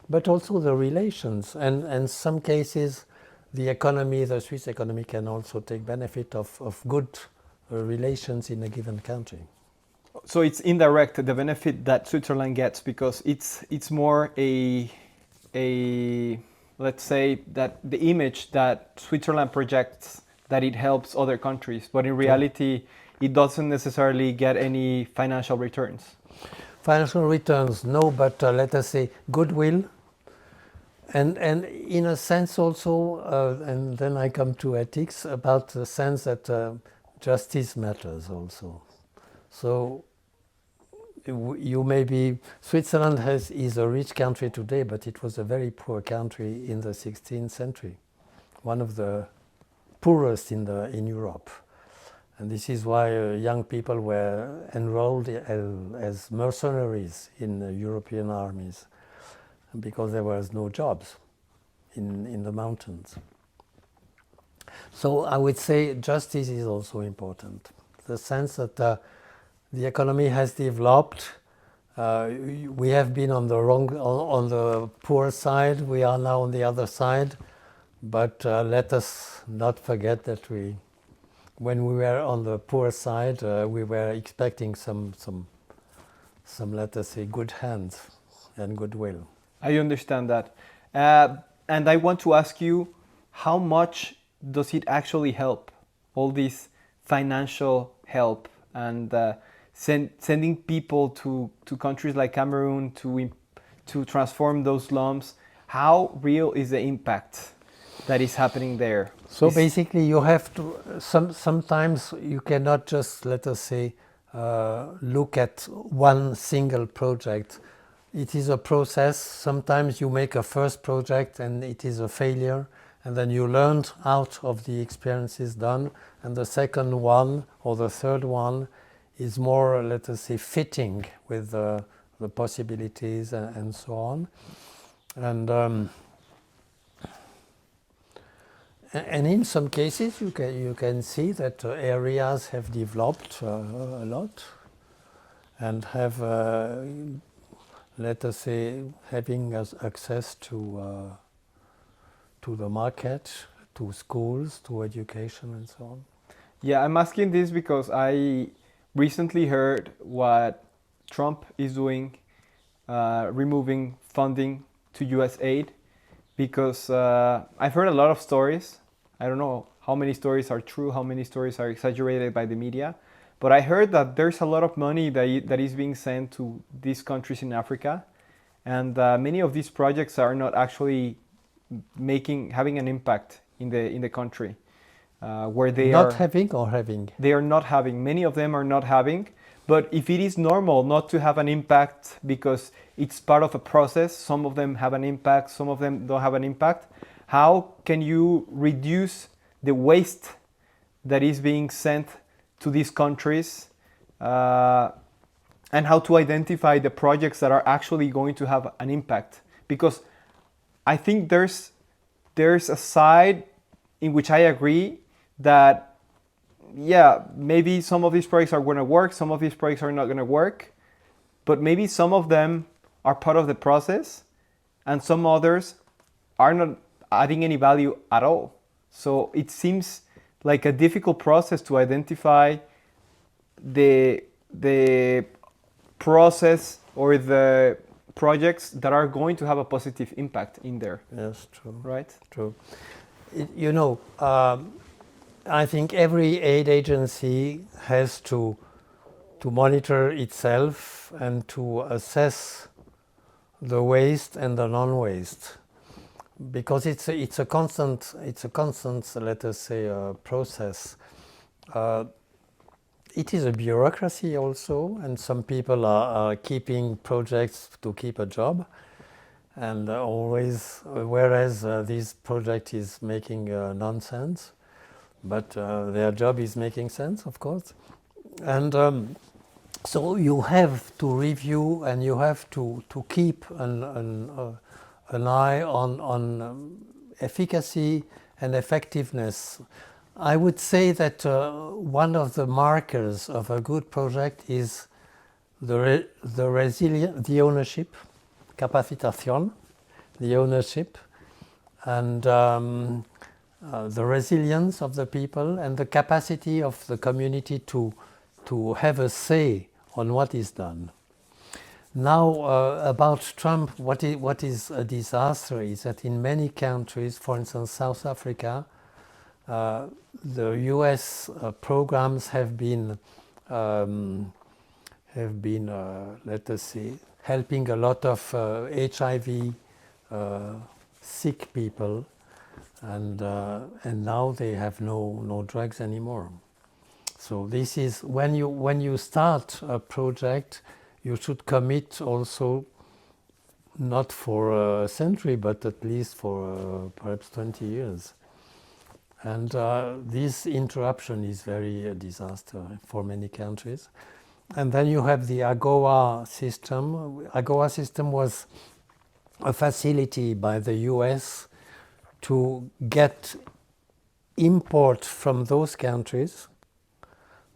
but also the relations. And in some cases, the economy, the Swiss economy, can also take benefit of good relations in a given country. so it's indirect, the benefit that Switzerland gets, because it's more a let's say that the image that Switzerland projects, that it helps other countries, but in reality it doesn't necessarily get any financial returns. Financial returns, no, but let us say goodwill, and in a sense also, and then I come to ethics, about the sense that justice matters also. So you may be, Switzerland is a rich country today, but it was a very poor country in the 16th century, one of the poorest in Europe. And this is why young people were enrolled as mercenaries in European armies, because there was no jobs in the mountains. So I would say justice is also important. The sense that the economy has developed. We have been on the poor side. We are now on the other side. But let us not forget that when we were on the poor side, we were expecting some, let us say, good hands and goodwill. I understand that. And I want to ask you, how much does it actually help, all this financial help, and sending people to countries like Cameroon to transform those slums? How real is the impact that is happening there? So basically you have to, sometimes you cannot just, let us say, look at one single project. It is a process. Sometimes you make a first project and it is a failure, and then you learn out of the experiences done, and the second one or the third one is more, let us say, fitting with the possibilities and so on. And in some cases you can see that areas have developed a lot and have, let us say, having access to the market, to schools, to education and so on. Yeah, I'm asking this because I recently heard what Trump is doing, removing funding to US aid, because I've heard a lot of stories. I don't know how many stories are true, how many stories are exaggerated by the media, but I heard that there's a lot of money that is being sent to these countries in Africa, and many of these projects are not actually having an impact in the country, where they not having. They are not having. Many of them are not having. But if it is normal not to have an impact because it's part of a process, some of them have an impact, some of them don't have an impact, how can you reduce the waste that is being sent to these countries, and how to identify the projects that are actually going to have an impact? Because I think there's a side in which I agree that, yeah, maybe some of these projects are going to work, some of these projects are not going to work, but maybe some of them are part of the process and some others are not adding any value at all. So it seems like a difficult process to identify the process or the projects that are going to have a positive impact in there. Yes, true. Right? True. I think every aid agency has to monitor itself and to assess the waste and the non-waste, because it's a constant, let us say, process. It is a bureaucracy also, and some people are keeping projects to keep a job, and whereas this project is making nonsense, but their job is making sense, of course. And so you have to review and you have to keep an eye on efficacy and effectiveness. I would say that one of the markers of a good project is the resilience, the ownership, capacitación, the ownership, and the resilience of the people and the capacity of the community to have a say on what is done. Now, about Trump, what is a disaster is that in many countries, for instance, South Africa, the U.S. programs have been, let us say, helping a lot of HIV sick people, and now they have no drugs anymore. So this is when you start a project, you should commit also not for a century, but at least for perhaps 20 years. And this interruption is very a disaster for many countries. And then you have the AGOA system. AGOA system was a facility by the US to get import from those countries,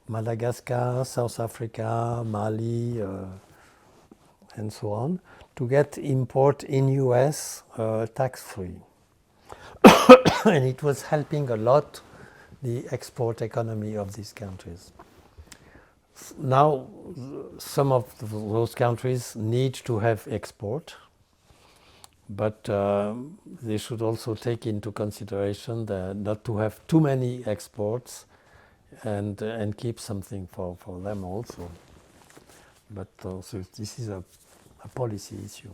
Madagascar, South Africa, Mali, and so on, to get import in US tax-free. And it was helping a lot the export economy of these countries. Now, some of those countries need to have export, but they should also take into consideration that not to have too many exports and keep something for them also. But also this is a policy issue.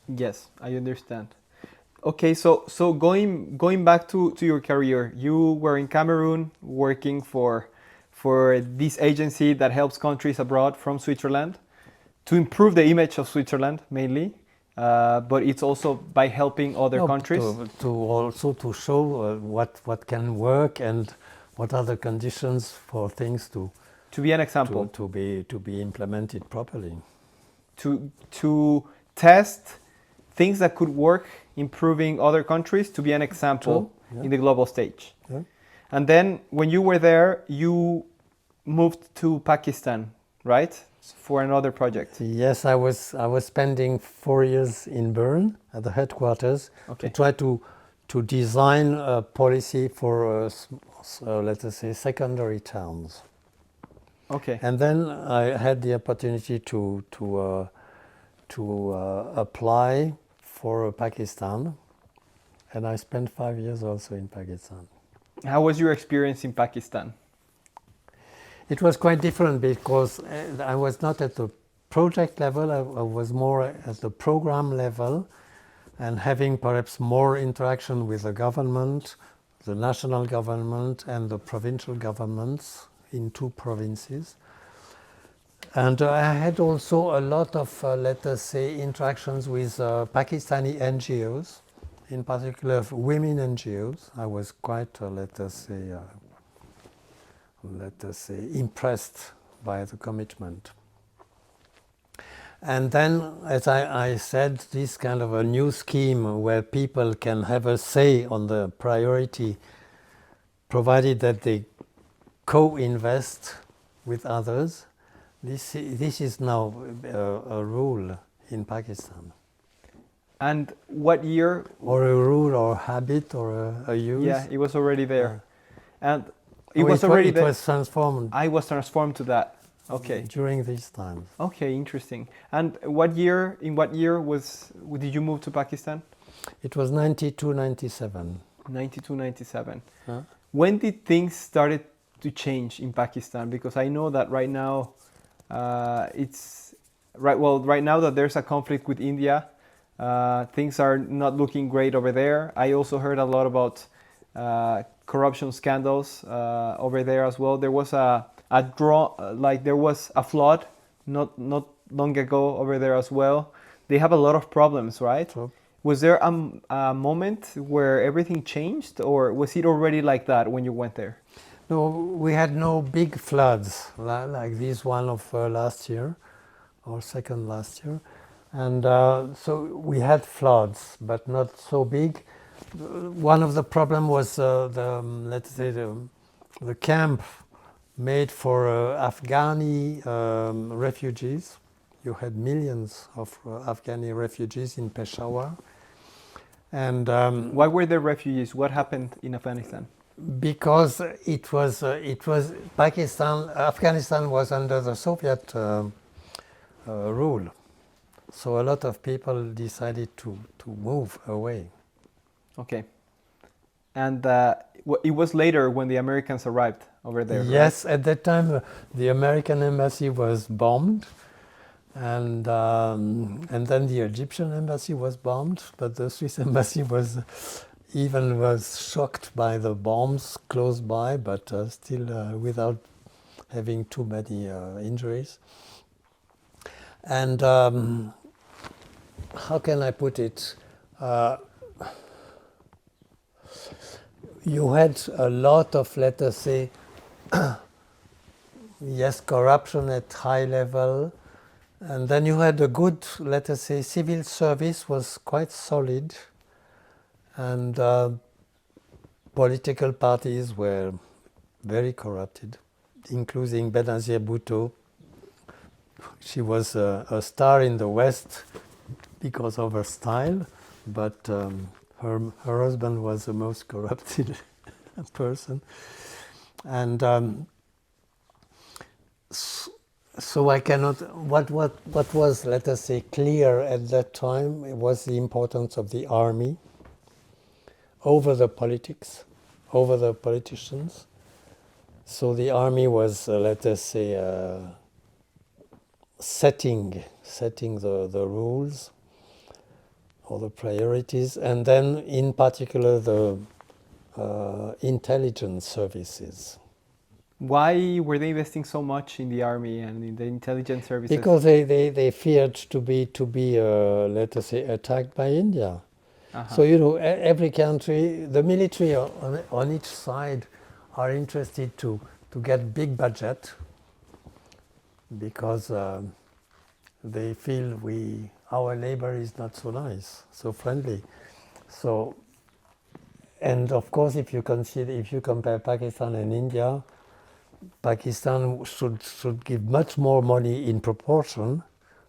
Yes, I understand. Okay, so going back to your career, you were in Cameroon working for this agency that helps countries abroad from Switzerland to improve the image of Switzerland mainly, but it's also by helping other countries. To also to show what can work and what are the conditions for things to be an example, to be implemented properly, to test things that could work, improving other countries, to be an example in the global stage. Yeah. And then when you were there, you moved to Pakistan, right? For another project. Yes, I was spending 4 years in Bern at the headquarters to try to design a policy for let us say secondary towns. Okay. And then I had the opportunity to apply for Pakistan, and I spent 5 years also in Pakistan. How was your experience in Pakistan? It was quite different because I was not at the project level, I was more at the program level, and having perhaps more interaction with the government, the national government and the provincial governments in 2 provinces. And I had also a lot of, let us say, interactions with Pakistani NGOs, in particular women NGOs. I was quite, let us say, impressed by the commitment. And then, as I said, this kind of a new scheme where people can have a say on the priority, provided that they co-invest with others. This is now a rule in Pakistan. And what year? Or a rule or habit or a use. Yeah, it was already there. And it was transformed. I was transformed to that. Okay. During these times. Okay, interesting. And in what year did you move to Pakistan? It was 92, 97. 92, 97. Huh? When did things started to change in Pakistan? Because I know that right now, right now that there's a conflict with India, things are not looking great over there. I also heard a lot about corruption scandals over there as well. There was there was a flood not long ago over there as well. They have a lot of problems, right? Sure. Was there a moment where everything changed, or was it already like that when you went there? No, we had no big floods like this one of last year, or second last year. And so we had floods, but not so big. One of the problem was let's say the camp made for Afghani refugees. You had millions of Afghani refugees in Peshawar. And Why were there refugees? What happened in Afghanistan? because it was Pakistan, Afghanistan was under the Soviet rule. So a lot of people decided to move away. Okay. And it was later when the Americans arrived over there. Yes, right? at that time the American embassy was bombed, and then the Egyptian embassy was bombed, but the Swiss embassy was shocked by the bombs close by, but still without having too many injuries. And how can I put it? You had a lot of, let us say, yes, corruption at high level, and then you had a good, let us say, civil service was quite solid, and political parties were very corrupted, including Benazir Bhutto. She was a star in the West because of her style, but her husband was the most corrupted person. And so I cannot, what was, let us say, clear at that time was the importance of the army over the politics, over the politicians. So the army was, let us say, setting the rules or the priorities, and then in particular the intelligence services. Why were they investing so much in the army and in the intelligence services? Because they feared to be let us say, attacked by India. Uh-huh. So you know, every country, the military on each side are interested to get big budget because they feel our labor is not so nice, so friendly. So, and of course, if you compare Pakistan and India, Pakistan should give much more money in proportion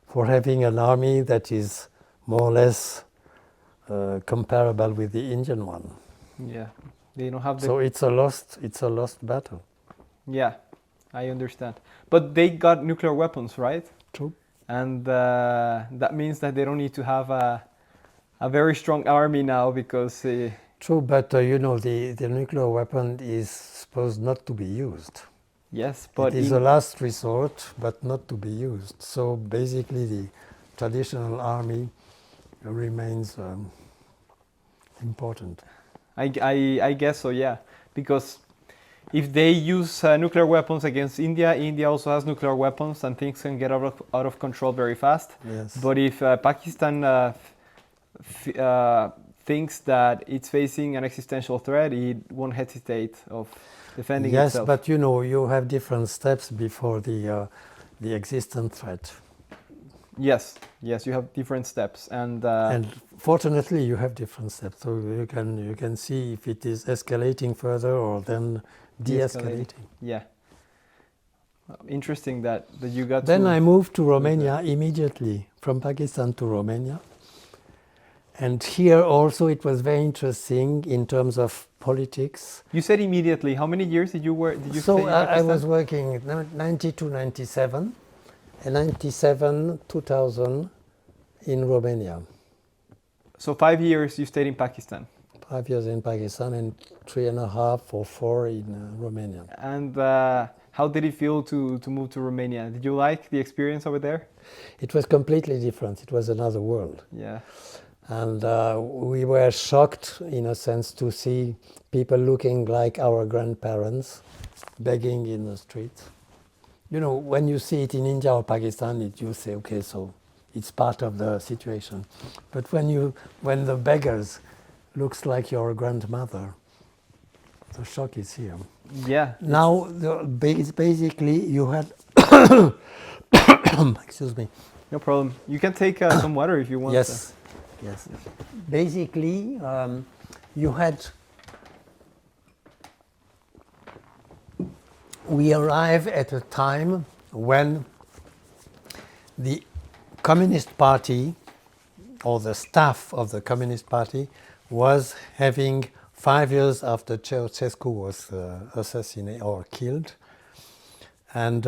for having an army that is more or less comparable with the Indian one. Yeah, they don't have the. So it's a lost battle. Yeah, I understand. But they got nuclear weapons, right? True. And that means that they don't need to have a very strong army now because. True, but you know, the nuclear weapon is supposed not to be used. Yes, but it is a last resort, but not to be used. So basically, the traditional army remains important. I guess so, yeah, because if they use nuclear weapons against India, India also has nuclear weapons, and things can get out of control very fast. Yes. But if Pakistan thinks that it's facing an existential threat, it won't hesitate of defending itself. Yes, but you know, you have different steps before the existent threat. Yes, you have different steps, and fortunately, you have different steps, so you can see if it is escalating further or then de-escalating. Yeah, interesting that you got. Then I moved to Romania immediately, from Pakistan to Romania, and here also it was very interesting in terms of politics. You said immediately. How many years did you work? Did you so stay in Pakistan? I was working 92, 97. And 97, 2000 in Romania. So 5 years you stayed in Pakistan? 5 years in Pakistan and 3.5 or 4 in Romania. And how did it feel to move to Romania? Did you like the experience over there? It was completely different. It was another world. Yeah. And we were shocked, in a sense, to see people looking like our grandparents begging in the streets. You know, when you see it in India or Pakistan, you say, okay, so it's part of the situation. But when the beggars looks like your grandmother, the shock is here. Yeah. Now, basically, you had, excuse me. No problem. You can take some water if you want. Yes, yes. Basically, you had we arrive at a time when the Communist Party, or the staff of the Communist Party, was having 5 years after Ceausescu was assassinated or killed, and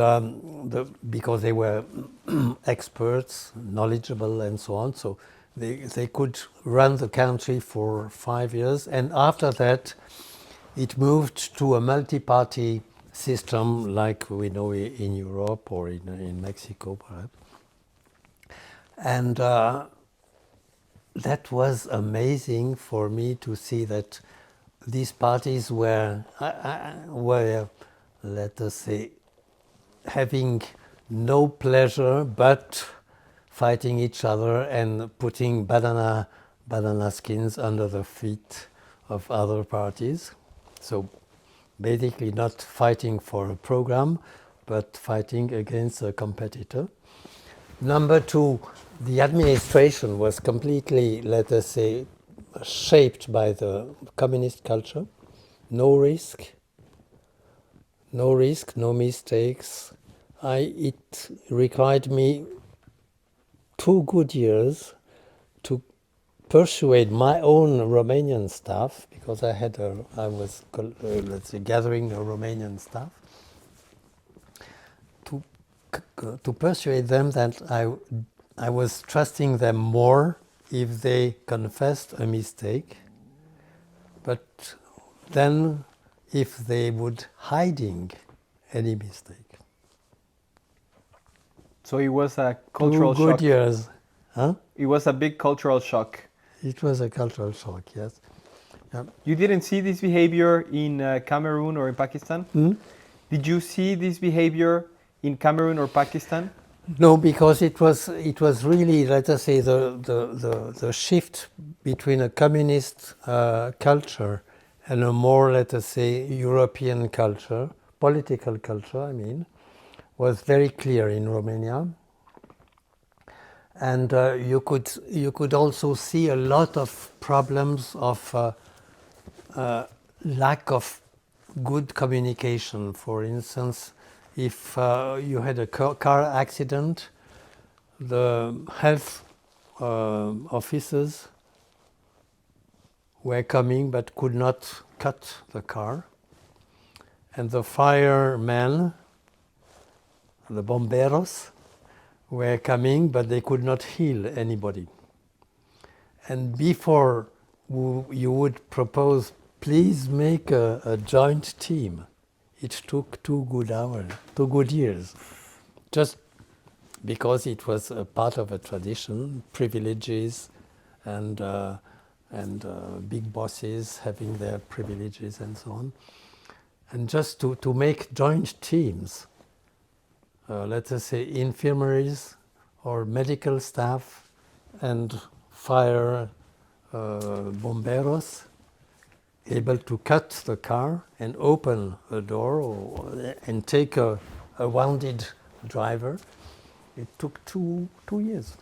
because they were experts, knowledgeable, and so on, so they could run the country for 5 years, and after that, it moved to a multi-party system like we know in Europe or in Mexico, perhaps. And that was amazing for me to see that these parties were, let us say, having no pleasure but fighting each other and putting banana skins under the feet of other parties. So basically not fighting for a program, but fighting against a competitor. Number two, the administration was completely, let us say, shaped by the communist culture. No risk, no mistakes. It required me 2 good years to persuade my own Romanian staff, because I was let's say, gathering a Romanian staff, to persuade them that I was trusting them more if they confessed a mistake, but then if they would hiding any mistake. So it was a cultural 2 good shock. years. Huh? It was a big cultural shock. It was a cultural shock, yes. You didn't see this behavior in Cameroon or in Pakistan? Did you see this behavior in Cameroon or Pakistan? No, because it was really, let us say, the shift between a communist culture and a more, let us say, European culture, political culture, I mean, was very clear in Romania. And you could also see a lot of problems of lack of good communication. For instance, if you had a car accident, the health officers were coming but could not cut the car, and the firemen, the bomberos, were coming but they could not heal anybody. And before you would propose, please make a joint team, it took 2 good years, just because it was a part of a tradition, privileges and big bosses having their privileges and so on. And just to make joint teams, let us say infirmaries or medical staff and fire bomberos, able to cut the car and open a door and take a wounded driver. It took two years.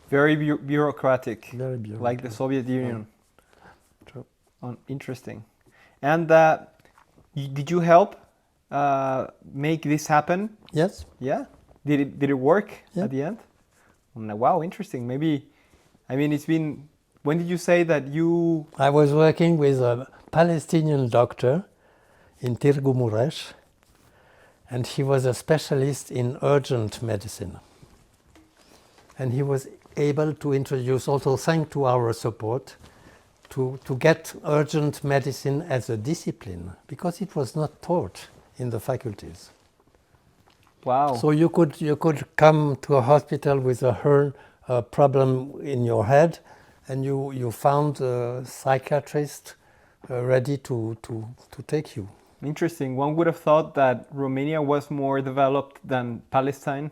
Very bureaucratic, Very bureaucratic. like the Soviet Union. True. Interesting. And did you help make this happen? Yes. Yeah? Did it work Yeah. at the end? Wow, interesting. Maybe, I mean, it's been, when did you say that you... I was working with a Palestinian doctor in Târgu Mureș, and he was a specialist in urgent medicine. And he was able to introduce, also thanks to our support, to get urgent medicine as a discipline, because it was not taught in the faculties. Wow. So you could come to a hospital with a problem in your head, and you found a psychiatrist ready to take you. Interesting. One would have thought that Romania was more developed than Palestine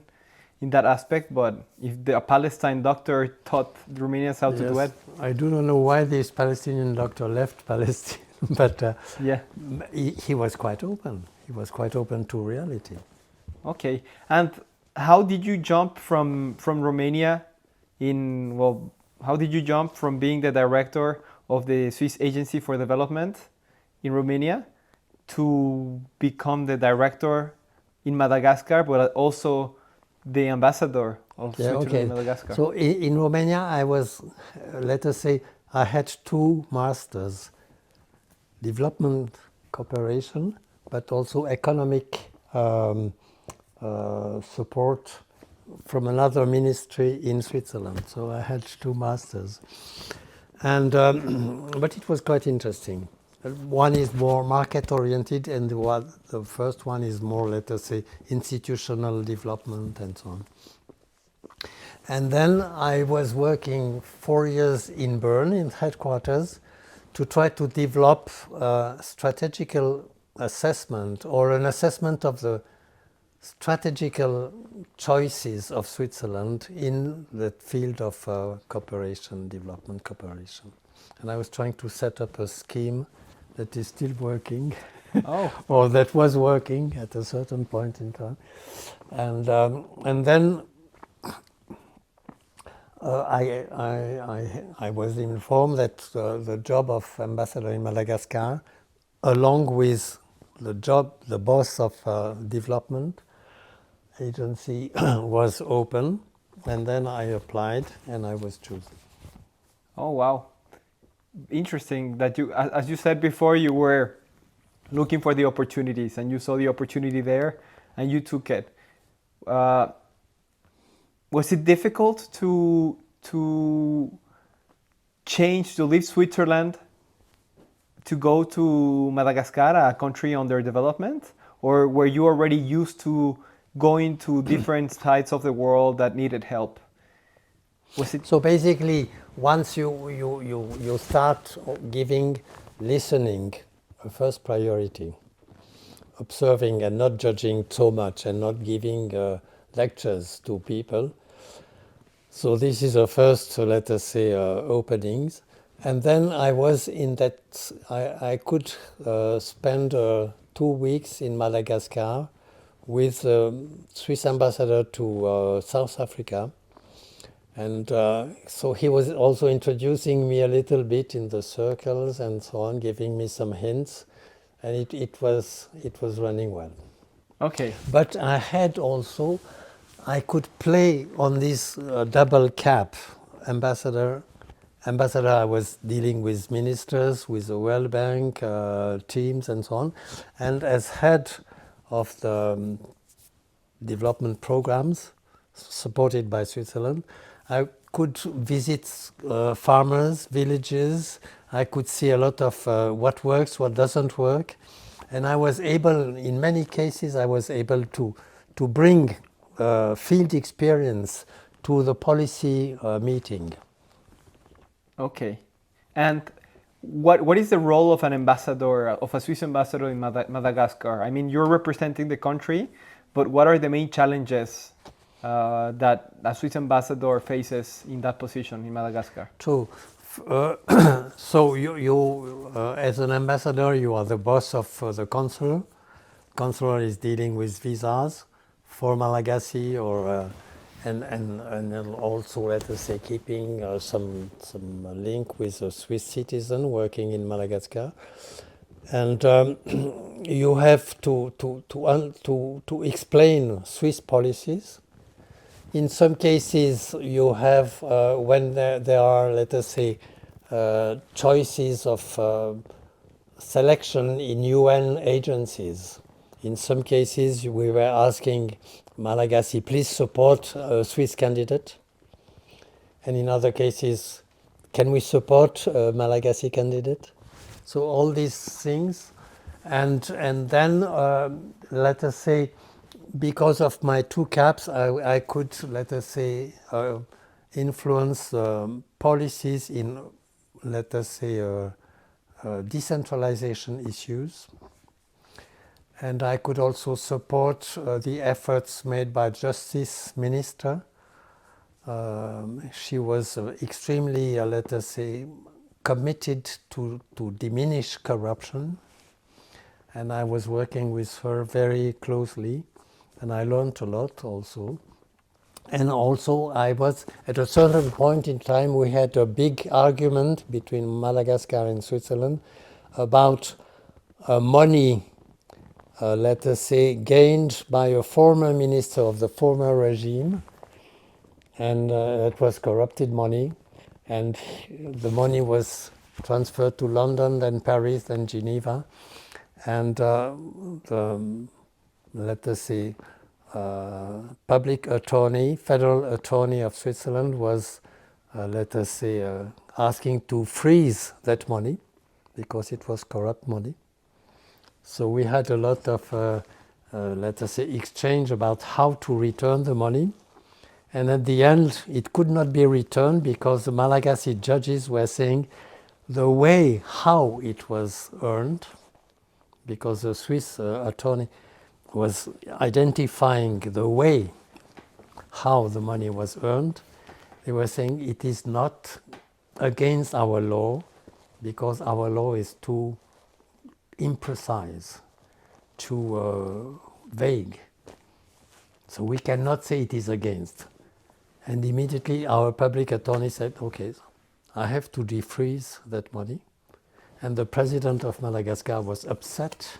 in that aspect, but if a Palestine doctor taught the Romanians how to do it. I do not know why this Palestinian doctor left Palestine, but yeah. he was quite open. He was quite open to reality. Okay. And how did you jump from Romania how did you jump from being the director of the Swiss Agency for Development in Romania to become the director in Madagascar, but also the ambassador of Switzerland in Madagascar? So in Romania, I was, let us say, I had 2 masters, development cooperation, but also economic support from another ministry in Switzerland. So I had 2 masters. And, but it was quite interesting. One is more market-oriented, and the first one is more, let us say, institutional development and so on. And then I was working 4 years in Bern, in headquarters, to try to develop a strategical assessment or an assessment of the strategical choices of Switzerland in the field of cooperation, development cooperation. And I was trying to set up a scheme that is still working, or that was working at a certain point in time. And then I was informed that the job of ambassador in Madagascar, along with the boss of development agency, was open, and then I applied and I was chosen. Oh wow, interesting that you, as you said before, you were looking for the opportunities and you saw the opportunity there and you took it. Was it difficult to change, to leave Switzerland to go to Madagascar, a country under development? Or were you already used to going to different sides of the world that needed help? Was it? So basically, once you start giving listening a first priority, observing and not judging so much and not giving lectures to people. So this is the first, let us say, openings. And then I was in that, I could spend 2 weeks in Madagascar with Swiss ambassador to South Africa. And so he was also introducing me a little bit in the circles and so on, giving me some hints. And it was running well. Okay. But I had also, I could play on this double cap. Ambassador, I was dealing with ministers, with the World Bank teams and so on. And as head of the development programs supported by Switzerland, I could visit farmers, villages. I could see a lot of what works, what doesn't work. And I was able, in many cases, I was able to bring field experience to the policy meeting. Okay. And what is the role of an ambassador, of a Swiss ambassador in Madagascar? I mean, you're representing the country, but what are the main challenges that a Swiss ambassador faces in that position in Madagascar? True. So you as an ambassador, you are the boss of the consular. Consular is dealing with visas for Malagasy, or and also, let us say, keeping some link with a Swiss citizen working in Madagascar. And you have to explain Swiss policies. In some cases, you have, when there are, let us say, choices of selection in UN agencies. In some cases, we were asking Malagasy, please support a Swiss candidate. And in other cases, can we support a Malagasy candidate? So all these things. And then, let us say, because of my 2 caps, I could, let us say, influence policies in, let us say, decentralization issues. And I could also support the efforts made by Justice Minister. She was extremely, let us say, committed to diminish corruption. And I was working with her very closely. And I learned a lot also. And also I was, at a certain point in time, we had a big argument between Madagascar and Switzerland about money let us say, gained by a former minister of the former regime, and it was corrupted money, and the money was transferred to London, then Paris, then Geneva, and the, let us say, public attorney, federal attorney of Switzerland was, let us say, asking to freeze that money because it was corrupt money. So we had a lot of, let us say, exchange about how to return the money. And at the end, it could not be returned because the Malagasy judges were saying the way how it was earned, because the Swiss attorney was identifying the way how the money was earned. They were saying it is not against our law because our law is too imprecise, too vague. So we cannot say it is against. And immediately our public attorney said, okay, I have to defreeze that money. And the president of Madagascar was upset,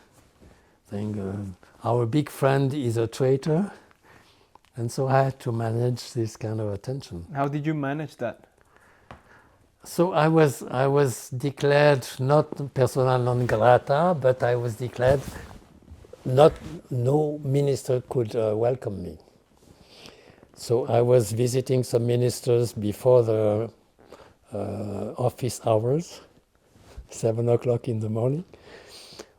saying, our big friend is a traitor. And so I had to manage this kind of attention. How did you manage that? So I was declared not persona non grata, but I was declared no minister could welcome me. So I was visiting some ministers before the office hours, 7 o'clock in the morning,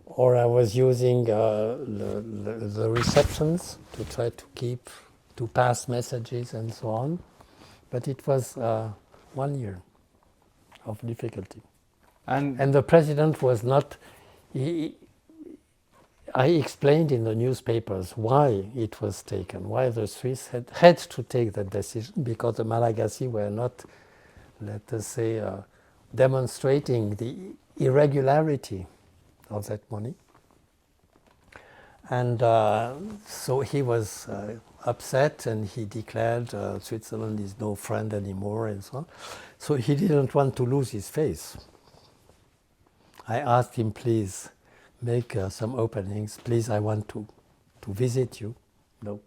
or I was using the receptions to try to pass messages and so on. But it was 1 year of difficulty. And the president was not, I explained in the newspapers why it was taken, why the Swiss had to take that decision, because the Malagasy were not, let us say, demonstrating the irregularity of that money. And so he was upset, and he declared Switzerland is no friend anymore and so on. So he didn't want to lose his face. I asked him, please, make some openings. Please, I want to visit you. No.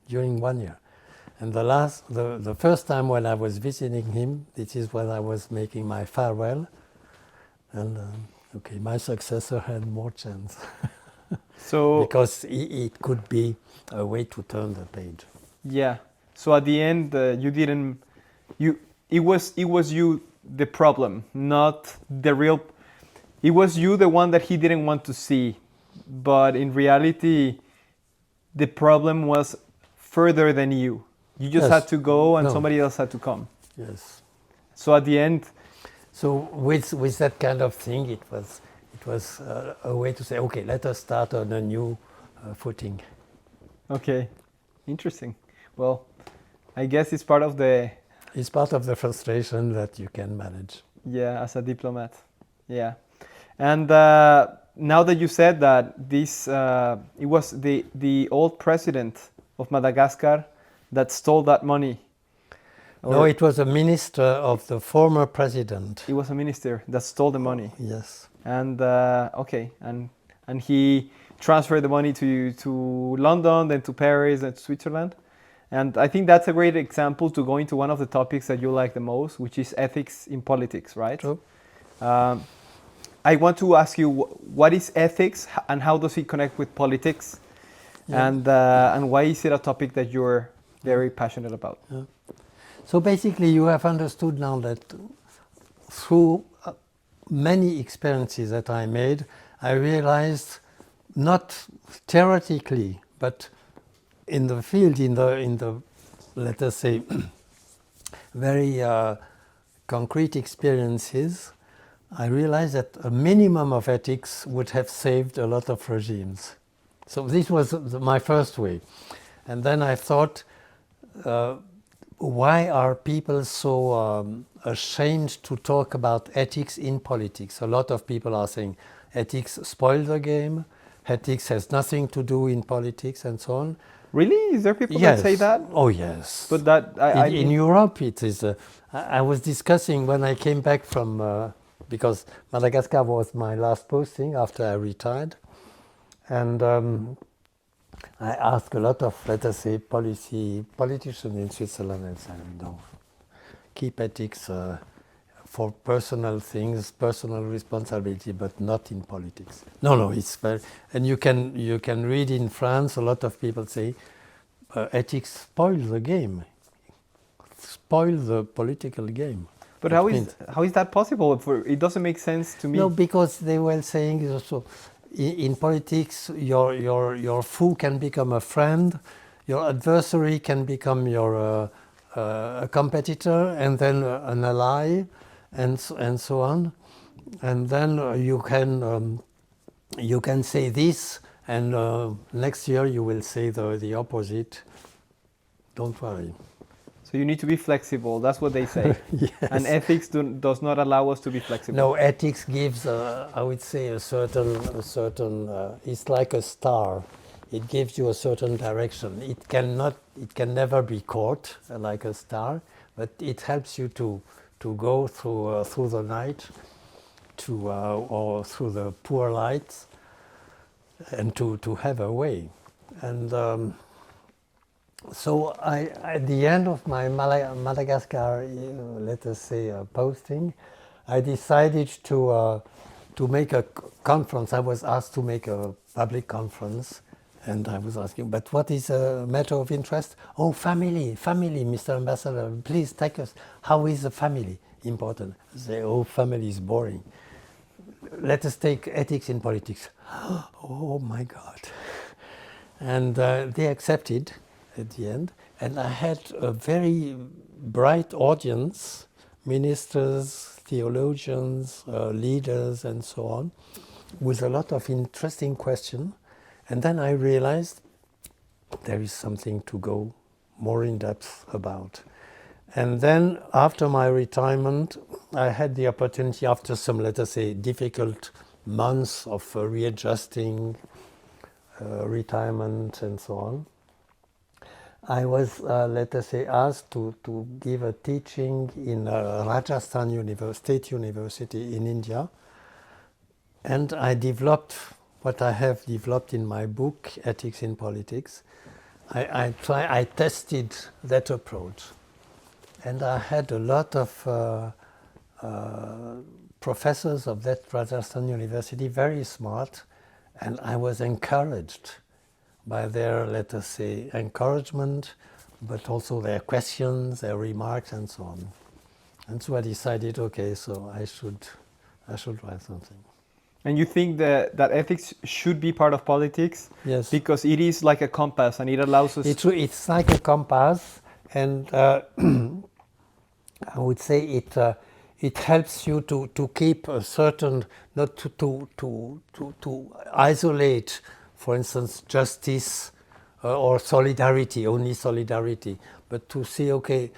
During 1 year. And the first time when I was visiting him, this is when I was making my farewell. And okay, my successor had more chance. So because it could be a way to turn the page. Yeah. So at the end, you didn't. It was you the problem, not the real. It was you the one that he didn't want to see, but in reality, the problem was further than you. You just had to go, and somebody else had to come. Yes. So at the end. So with that kind of thing, it was a way to say, okay, let us start on a new footing. Okay, interesting. Well, I guess it's part of the. It's part of the frustration that you can manage. Yeah, as a diplomat. Yeah. And now that you said that this, it was the old president of Madagascar that stole that money. No, it was a minister of the former president. It was a minister that stole the money. Yes. And okay, and he transferred the money to London, then to Paris, and to Switzerland. And I think that's a great example to go into one of the topics that you like the most, which is ethics in politics, right? True. I want to ask you, what is ethics and how does it connect with politics? Yeah. And why is it a topic that you're very passionate about? Yeah. So basically you have understood now that through many experiences that I made, I realized, not theoretically, but in the field, in the let us say, very concrete experiences, I realized that a minimum of ethics would have saved a lot of regimes. So this was my first way. And then I thought, why are people so ashamed to talk about ethics in politics? A lot of people are saying ethics spoil the game, ethics has nothing to do in politics and so on. Really? Is there people that say that? Oh yes. But that in Europe it is. I was discussing when I came back from because Madagascar was my last posting after I retired, And I ask a lot of, let us say, politicians in Switzerland and say, no, keep ethics for personal things, personal responsibility, but not in politics. No, it's very, and you can read in France, a lot of people say, ethics spoils the game, spoil the political game. But how is that possible? It doesn't make sense to me. No, because they were saying also, in politics, your foe can become a friend, your adversary can become your a competitor, and then an ally, and so on. And then you can say this, and next year you will say the opposite. Don't worry. So you need to be flexible. That's what they say. Yes. And ethics does not allow us to be flexible. No, ethics gives, I would say, a certain. It's like a star. It gives you a certain direction. It can never be caught like a star, but it helps you to go through the night, or through the poor lights, and to have a way. And so at the end of my Madagascar, let us say, posting, I decided to make a conference. I was asked to make a public conference, and I was asking, but what is a matter of interest? Oh, family, Mr. Ambassador, please take us. How is the family important? I say, oh, family is boring. Let us take ethics in politics. Oh my God. And they accepted at the end, and I had a very bright audience, ministers, theologians, leaders, and so on, with a lot of interesting questions. And then I realized there is something to go more in depth about. And then after my retirement, I had the opportunity, after some, let us say, difficult months of readjusting, retirement, and so on, I was, let us say, asked to give a teaching in Rajasthan State University in India. And I developed what I have developed in my book, Ethics in Politics. I tested that approach. And I had a lot of professors of that Rajasthan University, very smart, and I was encouraged by their, let us say, encouragement, but also their questions, their remarks, and so on. And so I decided, okay, so I should write something. And you think that ethics should be part of politics? Yes. Because it is like a compass, and it allows us... It's like a compass, and I would say it helps you to keep a certain, not to isolate, for instance, justice or solidarity, only solidarity, but to see, okay,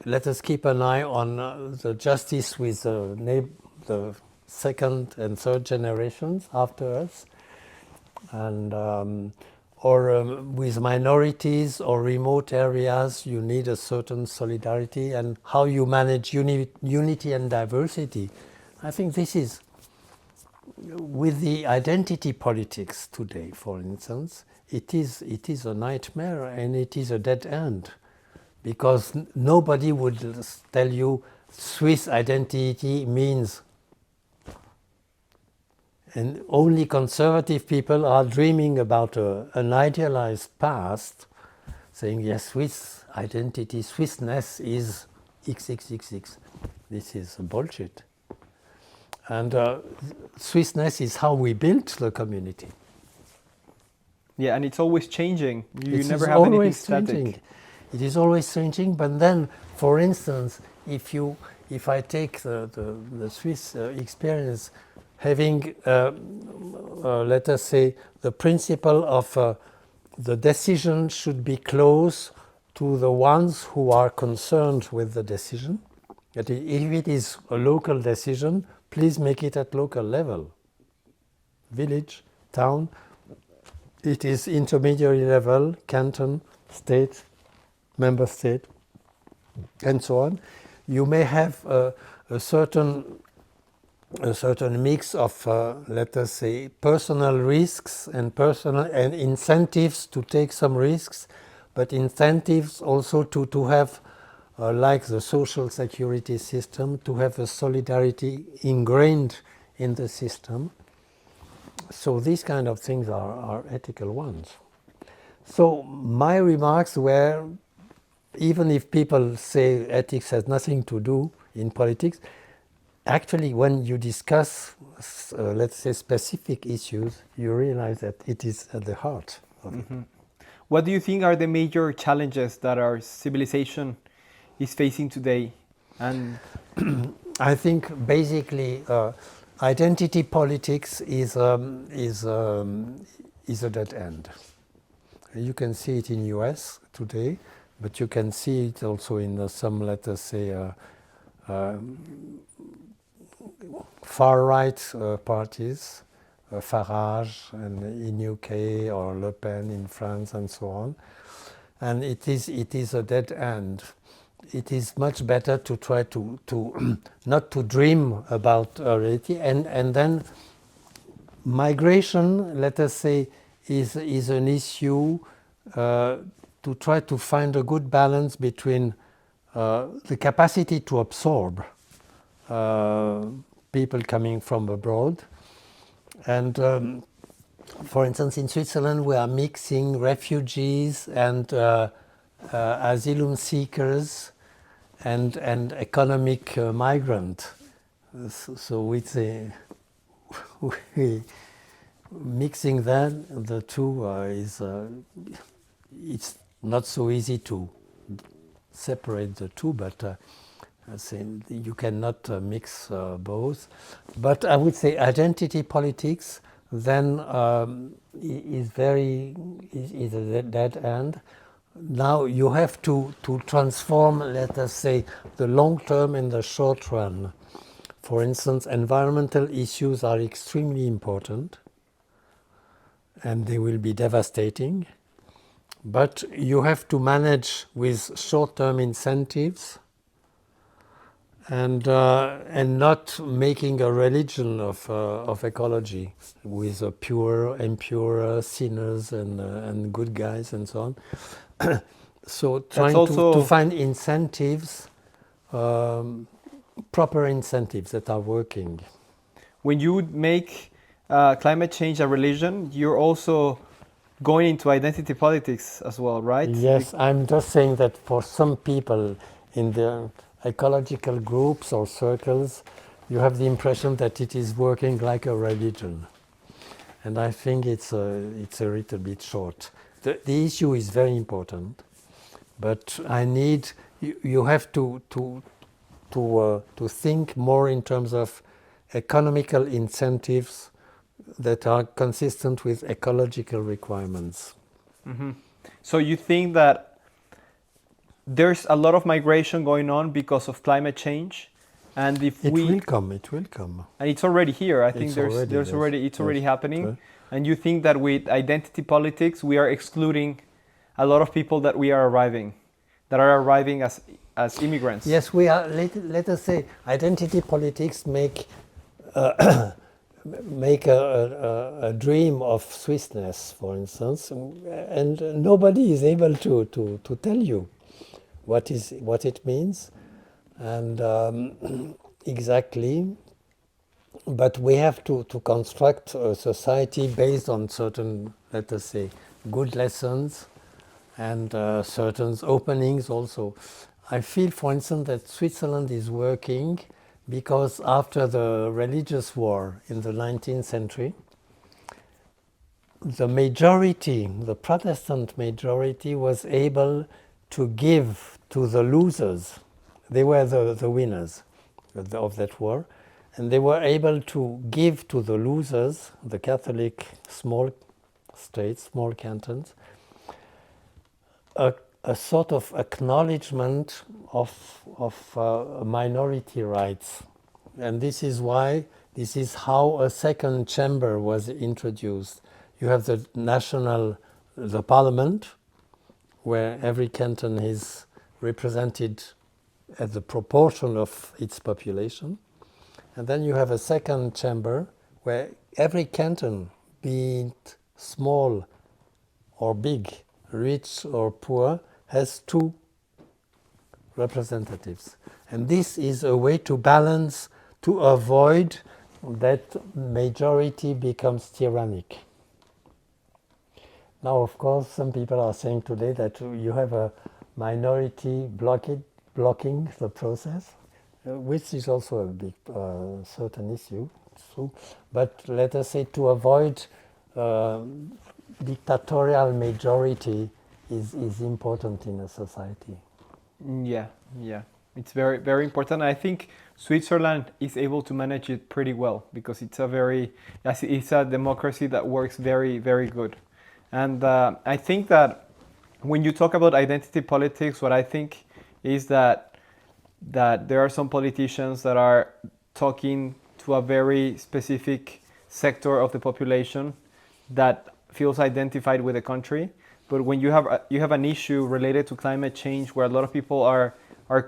let us keep an eye on the justice with the second and third generations after us, and or with minorities or remote areas, you need a certain solidarity, and how you manage unity and diversity. I think this is, with the identity politics today, for instance, it is a nightmare, and it is a dead end, because nobody would tell you Swiss identity means, and only conservative people are dreaming about an idealized past, saying, yes, Swiss identity, Swissness is XXXX. This is bullshit. And Swissness is how we built the community. Yeah, and it's always changing. You It never is have anything always static. changing. It is always changing, but then, for instance, if I take the Swiss experience, having, let us say, the principle of the decision should be close to the ones who are concerned with the decision. That if it is a local decision, please make it at local level. Village, town, it is intermediary level, canton, state, member state, and so on. You may have a certain a certain mix of, let us say, personal risks and personal and incentives to take some risks, but incentives also to have, like the social security system, to have a solidarity ingrained in the system. So these kind of things are ethical ones. So my remarks were, even if people say ethics has nothing to do in politics, actually when you discuss, let's say, specific issues, you realize that it is at the heart of it. What do you think are the major challenges that our civilization is facing today? And I think basically identity politics is a dead end. You can see it in US today, but you can see it also in some, let us say, far-right parties, Farage in UK or Le Pen in France and so on. And it is a dead end. It is much better to try to not to dream about reality, and then migration, let us say, is an issue to try to find a good balance between the capacity to absorb people coming from abroad. And for instance, in Switzerland, we are mixing refugees and asylum seekers and economic migrant. So it's mixing the two it's not so easy to separate the two, but I say you cannot mix both. But I would say identity politics then is a dead end. Now you have to transform, let us say, the long term and the short run. For instance, environmental issues are extremely important and they will be devastating. But you have to manage with short-term incentives and not making a religion of ecology with pure, impure sinners and good guys and so on. So trying to find incentives, proper incentives that are working. When you make climate change a religion, you're also going into identity politics as well, right? Yes, I'm just saying that for some people in the ecological groups or circles, you have the impression that it is working like a religion. And I think it's a little bit short. The issue is very important, but you have to think more in terms of economical incentives that are consistent with ecological requirements. Mm-hmm. So you think that there's a lot of migration going on because of climate change, and it will come, and it's already here. I think it's already happening. And you think that with identity politics, we are excluding a lot of people that are arriving as immigrants. Yes, we are. Let us say identity politics make a dream of Swissness, for instance, and nobody is able to tell you what it means, and exactly. But we have to construct a society based on certain, let us say, good lessons and certain openings also. I feel, for instance, that Switzerland is working because after the religious war in the 19th century, the Protestant majority was able to give to the losers. They were the winners of that war. And they were able to give to the losers, the Catholic small states, small cantons, a sort of acknowledgement of minority rights. And this is how a second chamber was introduced. You have the parliament, where every canton is represented at the proportion of its population. And then you have a second chamber where every canton, be it small or big, rich or poor, has two representatives. And this is a way to balance, to avoid that majority becomes tyrannic. Now, of course, some people are saying today that you have a minority blocking the process, which is also a big certain issue. So, but let us say to avoid dictatorial majority is important in a society. Yeah, yeah. It's very, very important. I think Switzerland is able to manage it pretty well because it's a democracy that works very, very good. And I think that when you talk about identity politics, what I think is that there are some politicians that are talking to a very specific sector of the population that feels identified with the country. But when you have an issue related to climate change where a lot of people are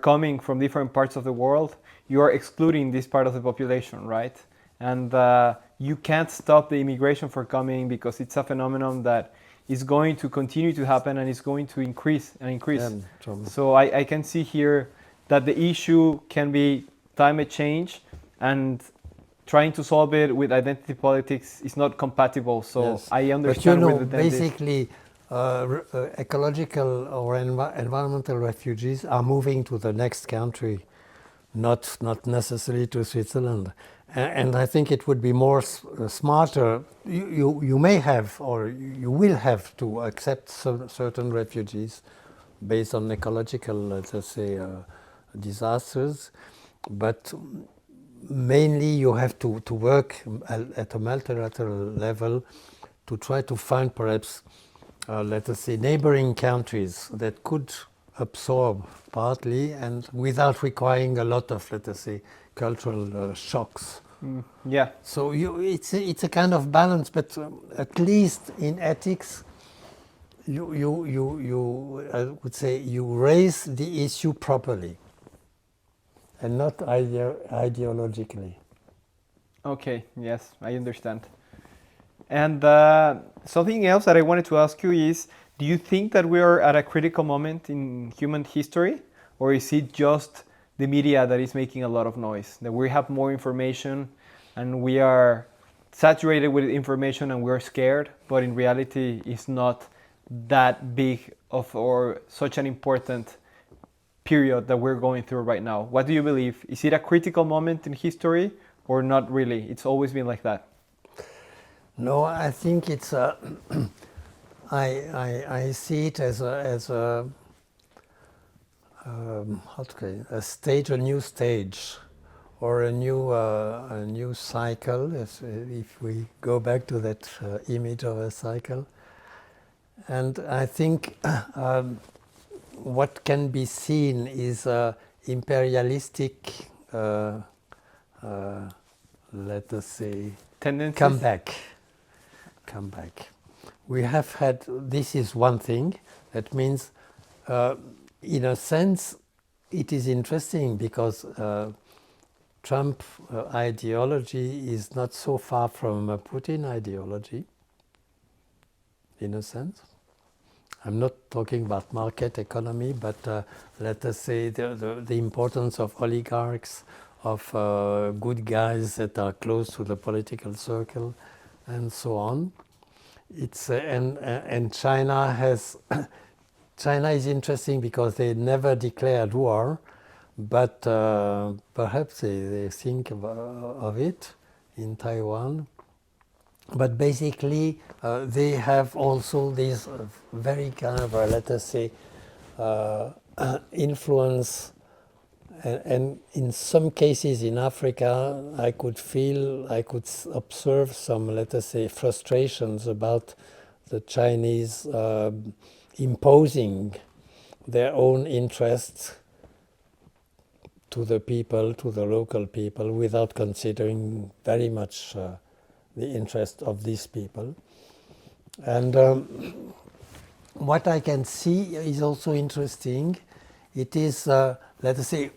coming from different parts of the world, you are excluding this part of the population, right? And you can't stop the immigration from coming because it's a phenomenon that is going to continue to happen and is going to increase and increase. So I can see here that the issue can be climate change, and trying to solve it with identity politics is not compatible. So Yes. I understand But where the basically, ecological or environmental refugees are moving to the next country, not necessarily to Switzerland. And I think it would be more smarter. You may have, or you will have to accept certain refugees based on ecological, let's say, disasters, but mainly you have to work at a multilateral level to try to find perhaps, let us say, neighboring countries that could absorb partly and without requiring a lot of, let us say, cultural shocks. Yeah. So it's a kind of balance, but at least in ethics, I would say you raise the issue properly and not ideologically. Okay, yes, I understand. And something else that I wanted to ask you is, do you think that we are at a critical moment in human history, or is it just the media that is making a lot of noise? That we have more information and we are saturated with information and we're scared, but in reality it's not that big of or such an important period that we're going through right now. What do you believe? Is it a critical moment in history or not really? It's always been like that. No, I think it's I see it as how to say, a stage, a new stage, or a new cycle. If we go back to that image of a cycle, and I think what can be seen is imperialistic, let us say, Tendencies? Come back. We have had, this is one thing, that means, in a sense, it is interesting because Trump ideology is not so far from a Putin ideology, in a sense. I'm not talking about market economy, but let us say the importance of oligarchs, of good guys that are close to the political circle, and so on. It's and China has China is interesting because they never declared war, but perhaps they think of it in Taiwan. But basically, they have also this very kind of, let us say, influence. And in some cases in Africa, I could observe some, let us say, frustrations about the Chinese imposing their own interests to the people, to the local people, without considering very much the interest of these people. And what I can see is also interesting. It is, let us say,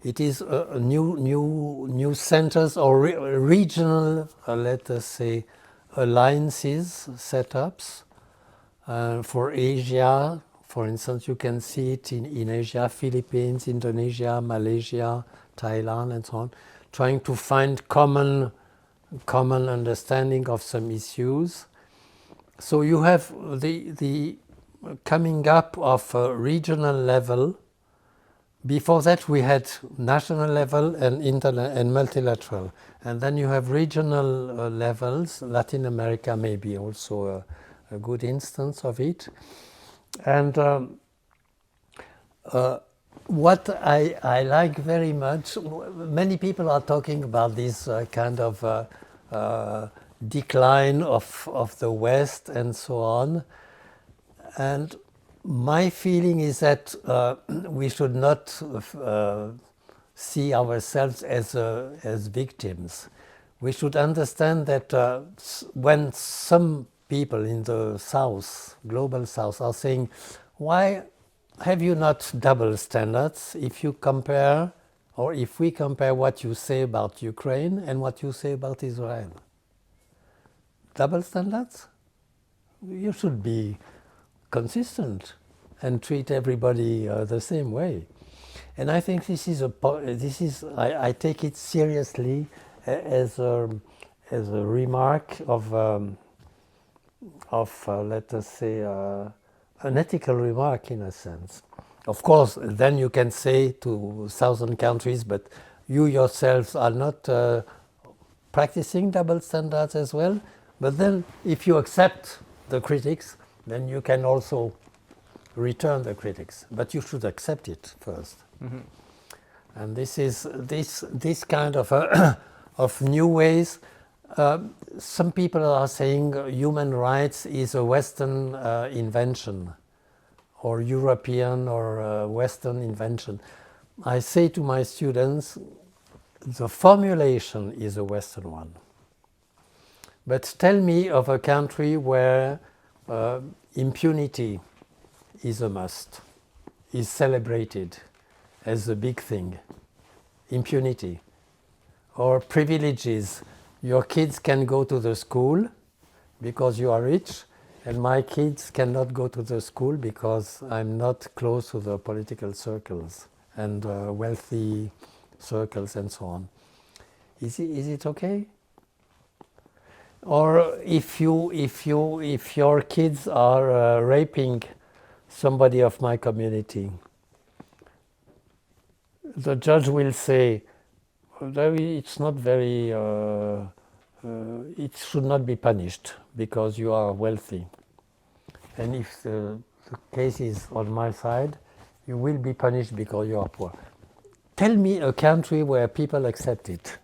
It is a new centers or regional, let us say, alliances, setups for Asia. For instance, you can see it in Asia, Philippines, Indonesia, Malaysia, Thailand, and so on, trying to find common understanding of some issues. So you have the coming up of a regional level. Before that, we had national level and multilateral, and then you have regional levels. Latin America may be also a good instance of it. And what I like very much, many people are talking about this kind of decline of the West and so on. And my feeling is that we should not see ourselves as victims. We should understand that when some people in the South, global South, are saying, why have you not double standards if you compare, or if we compare what you say about Ukraine and what you say about Israel? Double standards? You should be consistent and treat everybody the same way. And I think this is I take it seriously as a remark of let us say an ethical remark in a sense. Of course, then you can say to southern countries, but you yourselves are not practicing double standards as well. But then if you accept the critics, then you can also return the critics, but you should accept it first. Mm-hmm. And this is this kind of of new ways. Some people are saying human rights is a Western invention, or European or Western invention. I say to my students, the formulation is a Western one. But tell me of a country where impunity is a must, is celebrated as a big thing. Impunity. Or privileges. Your kids can go to the school because you are rich, and my kids cannot go to the school because I'm not close to the political circles and wealthy circles and so on. Is it okay? Or if your kids are raping somebody of my community, the judge will say, it's not very, it should not be punished because you are wealthy. And if the case is on my side, you will be punished because you are poor. Tell me a country where people accept it.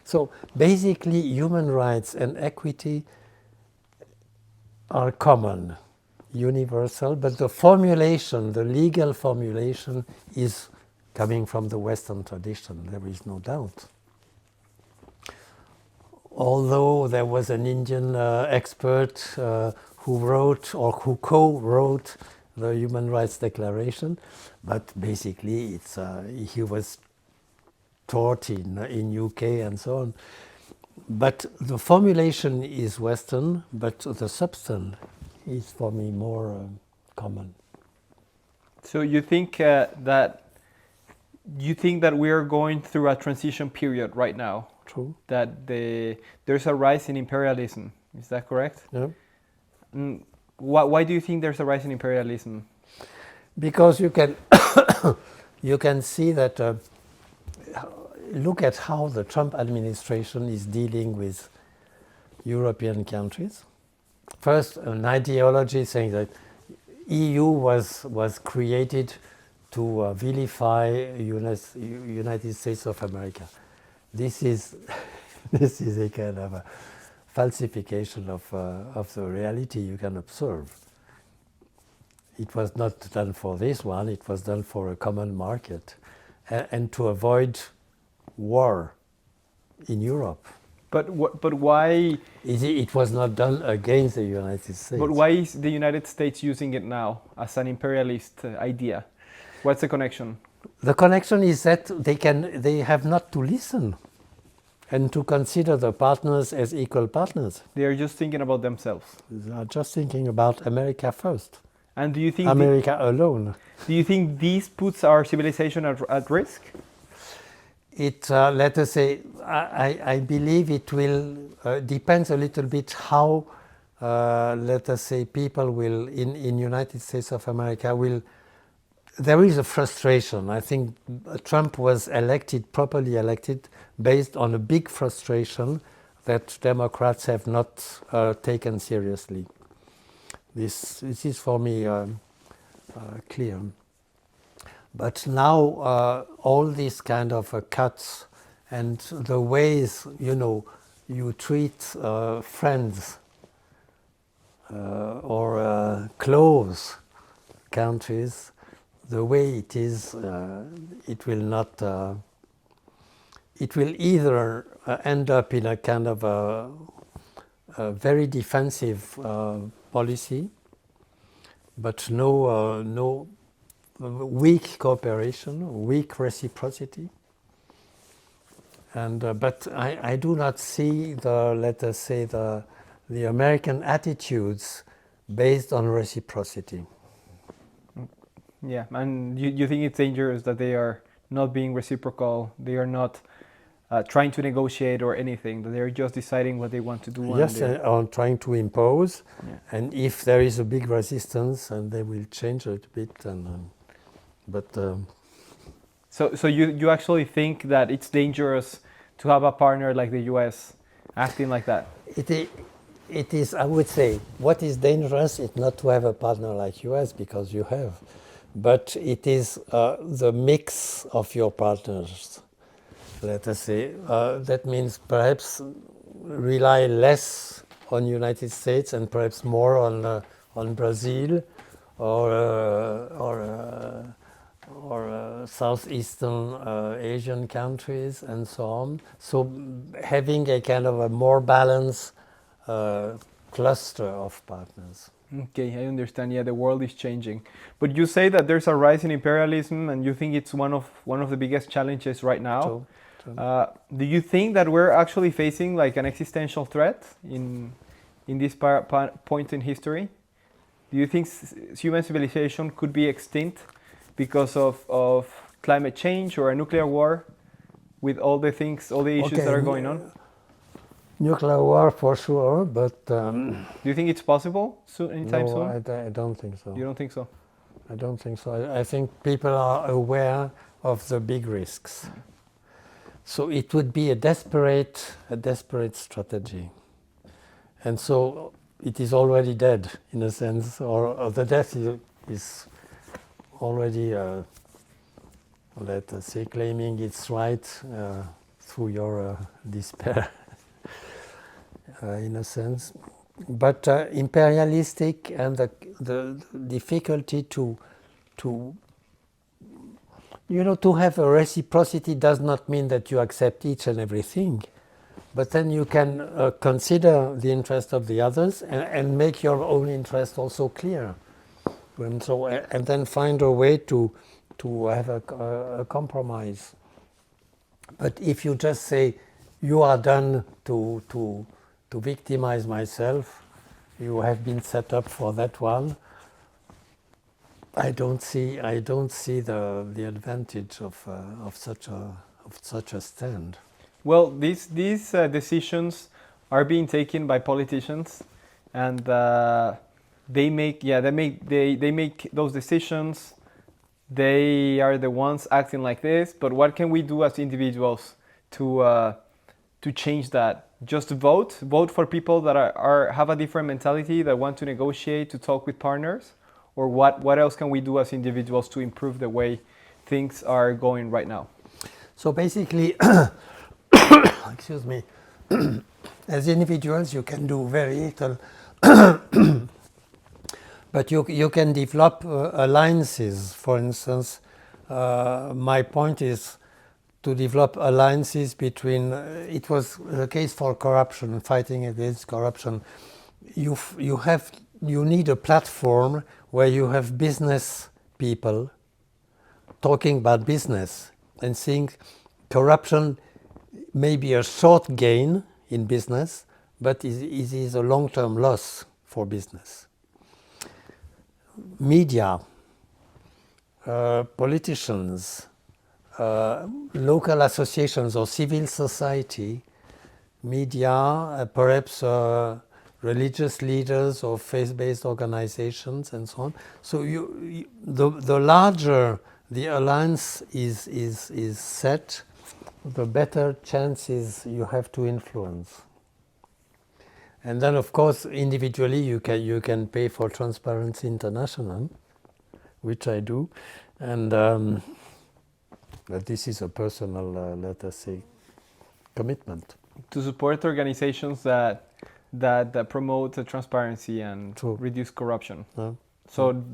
So basically, human rights and equity are common, universal, but the formulation, the legal formulation, is coming from the Western tradition, there is no doubt. Although there was an Indian expert who wrote or who co-wrote the Human Rights Declaration, but basically he was taught in UK and so on. But the formulation is Western, but the substance is for me more common. So you think that we are going through a transition period right now? True. That there's a rise in imperialism. Is that correct? Yeah. Why do you think there's a rise in imperialism? Because you can you can see that. Look at how the Trump administration is dealing with European countries. First, an ideology saying that EU was created to vilify United States of America. This is a kind of a falsification of the reality you can observe. It was not done for this one, it was done for a common market and to avoid war in Europe. But why? It was not done against the United States. But why is the United States using it now as an imperialist idea? What's the connection? The connection is that they have not to listen and to consider the partners as equal partners. They are just thinking about themselves. They are just thinking about America first. And do you think America alone. do you think this puts our civilization at risk? It, let us say, I believe it will, depends a little bit how, let us say, people will, in United States of America, will, there is a frustration. I think Trump was elected, properly elected, based on a big frustration that Democrats have not taken seriously. This is for me clear. But now all these kind of cuts and the ways, you know, you treat friends or close countries, the way it is, it will not, it will either end up in a kind of a very defensive policy, but no weak cooperation, weak reciprocity. And but I do not see the, let us say, the American attitudes based on reciprocity. Yeah, and you think it's dangerous that they are not being reciprocal, they are not trying to negotiate or anything, that they're just deciding what they want to do. Yes, on trying to impose, yeah. And if there is a big resistance, and they will change it a bit. And but so you actually think that it's dangerous to have a partner like the U.S. acting like that? It is, I would say, what is dangerous is not to have a partner like US, because you have, but it is the mix of your partners. Let us say, that means perhaps rely less on United States and perhaps more on Brazil or southeastern Asian countries and so on. So having a kind of a more balanced cluster of partners. Okay, I understand. Yeah, the world is changing, but you say that there's a rise in imperialism, and you think it's one of the biggest challenges right now. True. Do you think that we're actually facing like an existential threat in this point in history? Do you think human civilization could be extinct because of climate change or a nuclear war, with all the things, all the issues that are going on? Nuclear war for sure, but do you think it's possible anytime soon? I don't think so. You don't think so? I don't think so. I think people are aware of the big risks. So it would be a desperate strategy. And so it is already dead, in a sense, or the death is already, let us say, claiming its right through your despair, in a sense. But imperialistic and the difficulty to have a reciprocity does not mean that you accept each and everything, but then you can consider the interest of the others and make your own interest also clear, and then find a way to have a compromise. But if you just say you are done to victimize myself, you have been set up for that one, I don't see the advantage of such a stand. Well, these decisions are being taken by politicians, and they make those decisions. They are the ones acting like this. But what can we do as individuals to change that? Just vote for people that have a different mentality, that want to negotiate, to talk with partners. Or what else can we do as individuals to improve the way things are going right now? So basically, excuse me, as individuals you can do very little, but you can develop alliances. For instance, my point is to develop alliances between, it was the case for corruption, fighting against corruption. You need a platform where you have business people talking about business and seeing corruption may be a short gain in business, but it is a long-term loss for business. Media, politicians, local associations or civil society, media, perhaps religious leaders or faith-based organizations and so on. So the larger the alliance is set, the better chances you have to influence. And then, of course, individually you can pay for Transparency International, which I do, and but this is a personal, let us say, commitment. To support organizations that promote transparency and True. reduce corruption. So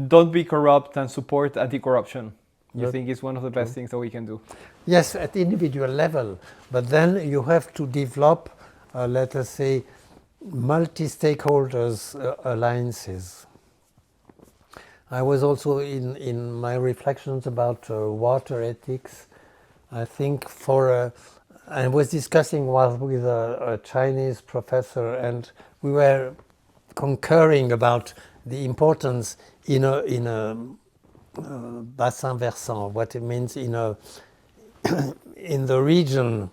don't be corrupt and support anti-corruption. You think it's one of the best things that we can do? Yes, at individual level, but then you have to develop, let us say, multi-stakeholders alliances. I was also in my reflections about water ethics. I think I was discussing with a Chinese professor, and we were concurring about the importance in a bassin versant, what it means in the region.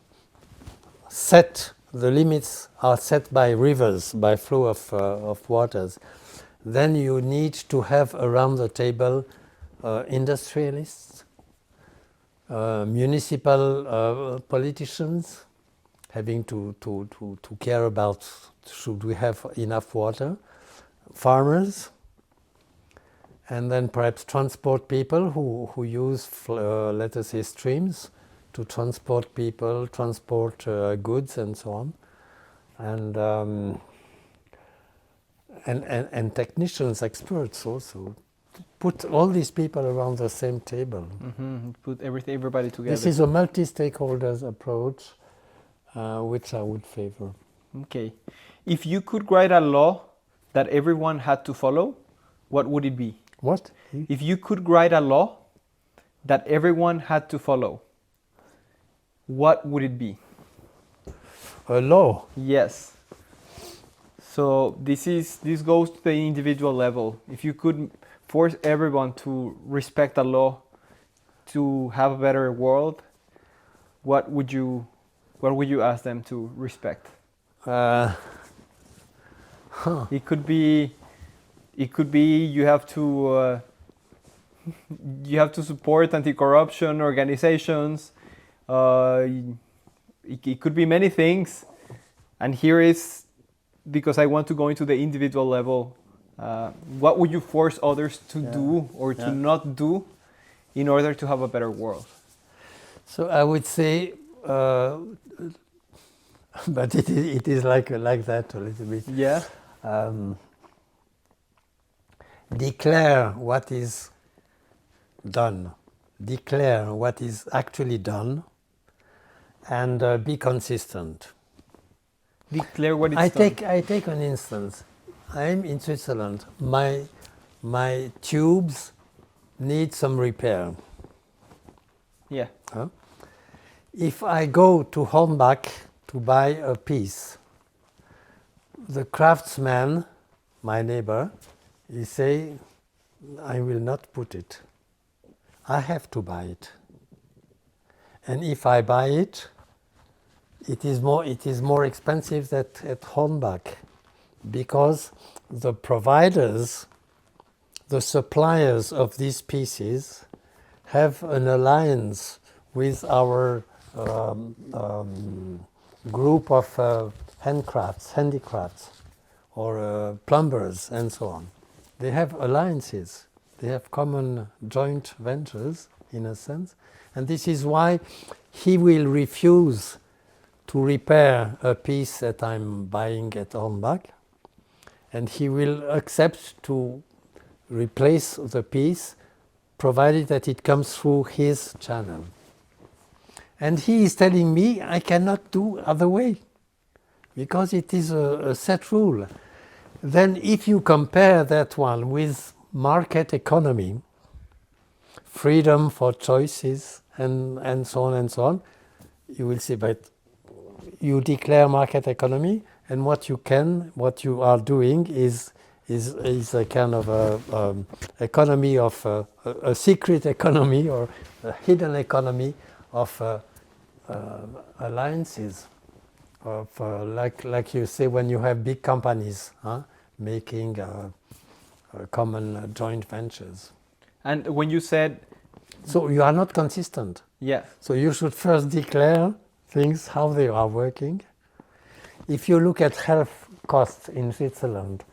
The limits are set by rivers, by flow of waters. Then you need to have around the table industrialists, municipal politicians, having to care about should we have enough water, farmers, and then perhaps transport people who use, let us say, streams to transport people, transport goods, and so on, and technicians, experts also. Put all these people around the same table. Put everybody together. This is a multi-stakeholders approach, which I would favor. Okay. If you could write a law that everyone had to follow, what would it be? What? If you could write a law that everyone had to follow, what would it be? A law? Yes. So this goes to the individual level. If you could force everyone to respect a law to have a better world, what would you ask them to respect? It could be you have to support anti-corruption organizations. It could be many things, and here is, because I want to go into the individual level, what would you force others to do or to not do in order to have a better world? So I would say, but it is like that a little bit. Yeah. Declare what is done. Declare what is actually done, and be consistent. Declare what it's I done. I take an instance. I'm in Switzerland. My tubes need some repair. Yeah. If I go to Hornbach to buy a piece, the craftsman, my neighbor, he say, I will not put it. I have to buy it. And if I buy it, it is more expensive than at Hornbach, because the providers, the suppliers of these pieces, have an alliance with our group of handicrafts, or plumbers, and so on. They have alliances. They have common joint ventures, in a sense. And this is why he will refuse to repair a piece that I'm buying at Hornbach, and he will accept to replace the piece, provided that it comes through his channel. And he is telling me I cannot do other way, because it is a set rule. Then if you compare that one with market economy, freedom for choices, and so on and so on. You will see, but you declare market economy, and what you are doing is a kind of a economy of a secret economy or a hidden economy of alliances, of like you say when you have big companies making common joint ventures. And when you said, so you are not consistent. yeah, So you should first declare things how they are working. If you look at health costs in Switzerland,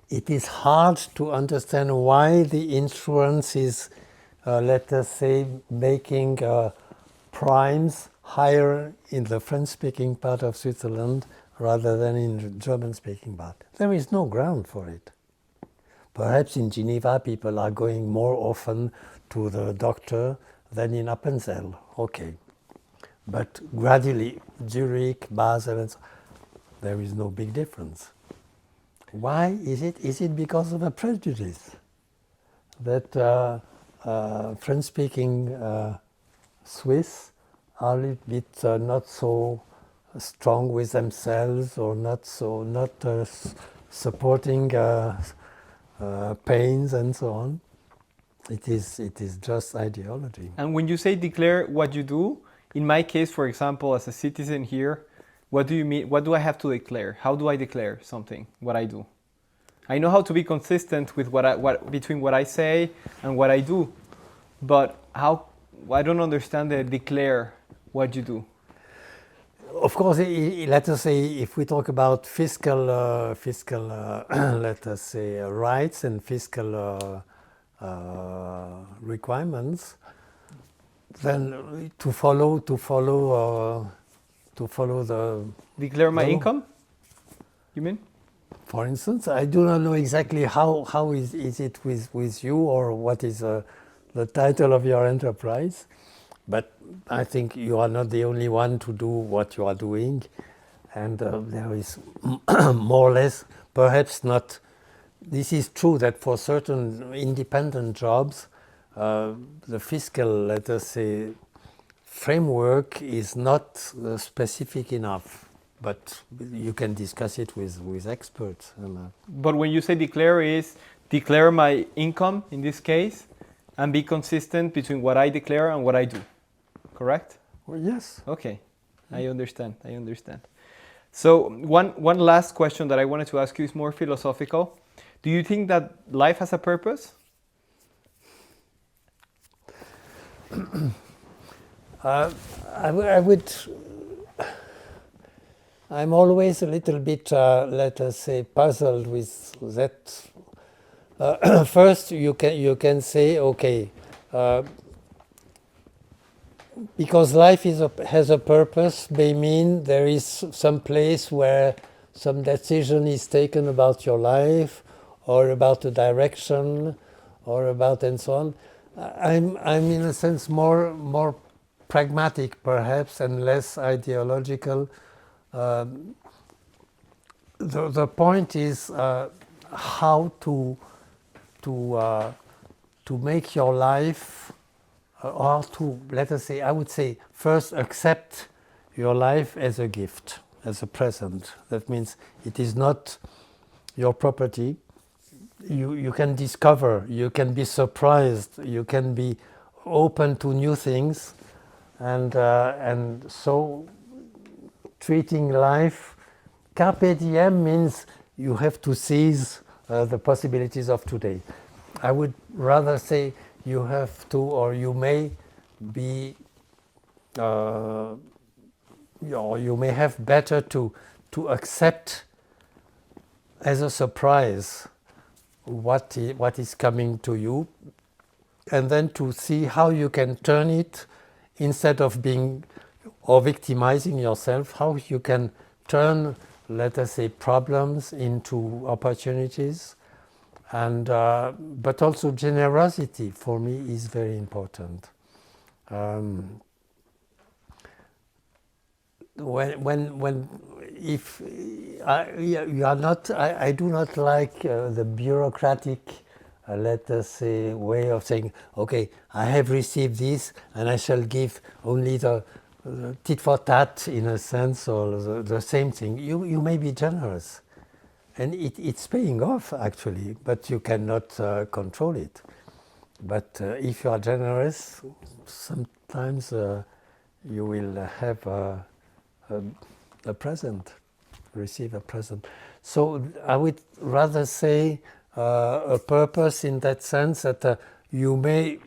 it is hard to understand why the insurance is, let us say, making primes higher in the French-speaking part of Switzerland rather than in the German-speaking part. There is no ground for it. Perhaps in Geneva people are going more often to the doctor than in Appenzell. Okay. But gradually, Zurich, Basel, and so, there is no big difference. Why is it? Is it because of a prejudice that French-speaking Swiss are a little bit not so strong with themselves, or not supporting pains and so on? It is just ideology. and when you say declare what you do, in my case, for example, as a citizen here, what do you mean? What do I have to declare? How do I declare something, what I do? I know how to be consistent with between what I say and what I do, but how? I don't understand the declare what you do. Of course, let us say if we talk about fiscal, let us say rights and fiscal requirements, then to follow the Declare my law. income? You mean? For instance, I do not know exactly how is it with you, or what is the title of your enterprise, but I think you are not the only one to do what you are doing, and there is more or less, perhaps not. This is true that for certain independent jobs, the fiscal, let us say, framework is not specific enough. But you can discuss it with experts. But when you say declare, is declare my income in this case, and be consistent between what I declare and what I do. Correct? Well, yes. Okay, I understand. So one last question that I wanted to ask you is more philosophical. Do you think that life has a purpose? I would. I'm always a little bit, let us say, puzzled with that. First, you can say, okay, because life has a purpose, may mean there is some place where some decision is taken about your life, or about the direction, or about and so on. I'm in a sense more pragmatic, perhaps, and less ideological. The point is how to make your life, or to, let us say, I would say, first accept your life as a gift, as a present. That means it is not your property. You can discover, you can be surprised, you can be open to new things, and so treating life, carpe diem means you have to seize the possibilities of today. I would rather say you have to, or you may be, or you may have better to accept as a surprise what is coming to you, and then to see how you can turn it, instead of being or victimizing yourself, how you can turn, let us say, problems into opportunities. And but also generosity for me is very important. If you are not, I do not like the bureaucratic let us say, way of saying, okay, I have received this and I shall give only the tit for tat in a sense, or the same thing. You may be generous. And it's paying off actually, but you cannot control it. But if you are generous, sometimes you will have a present, receive a present. So I would rather say a purpose in that sense that you may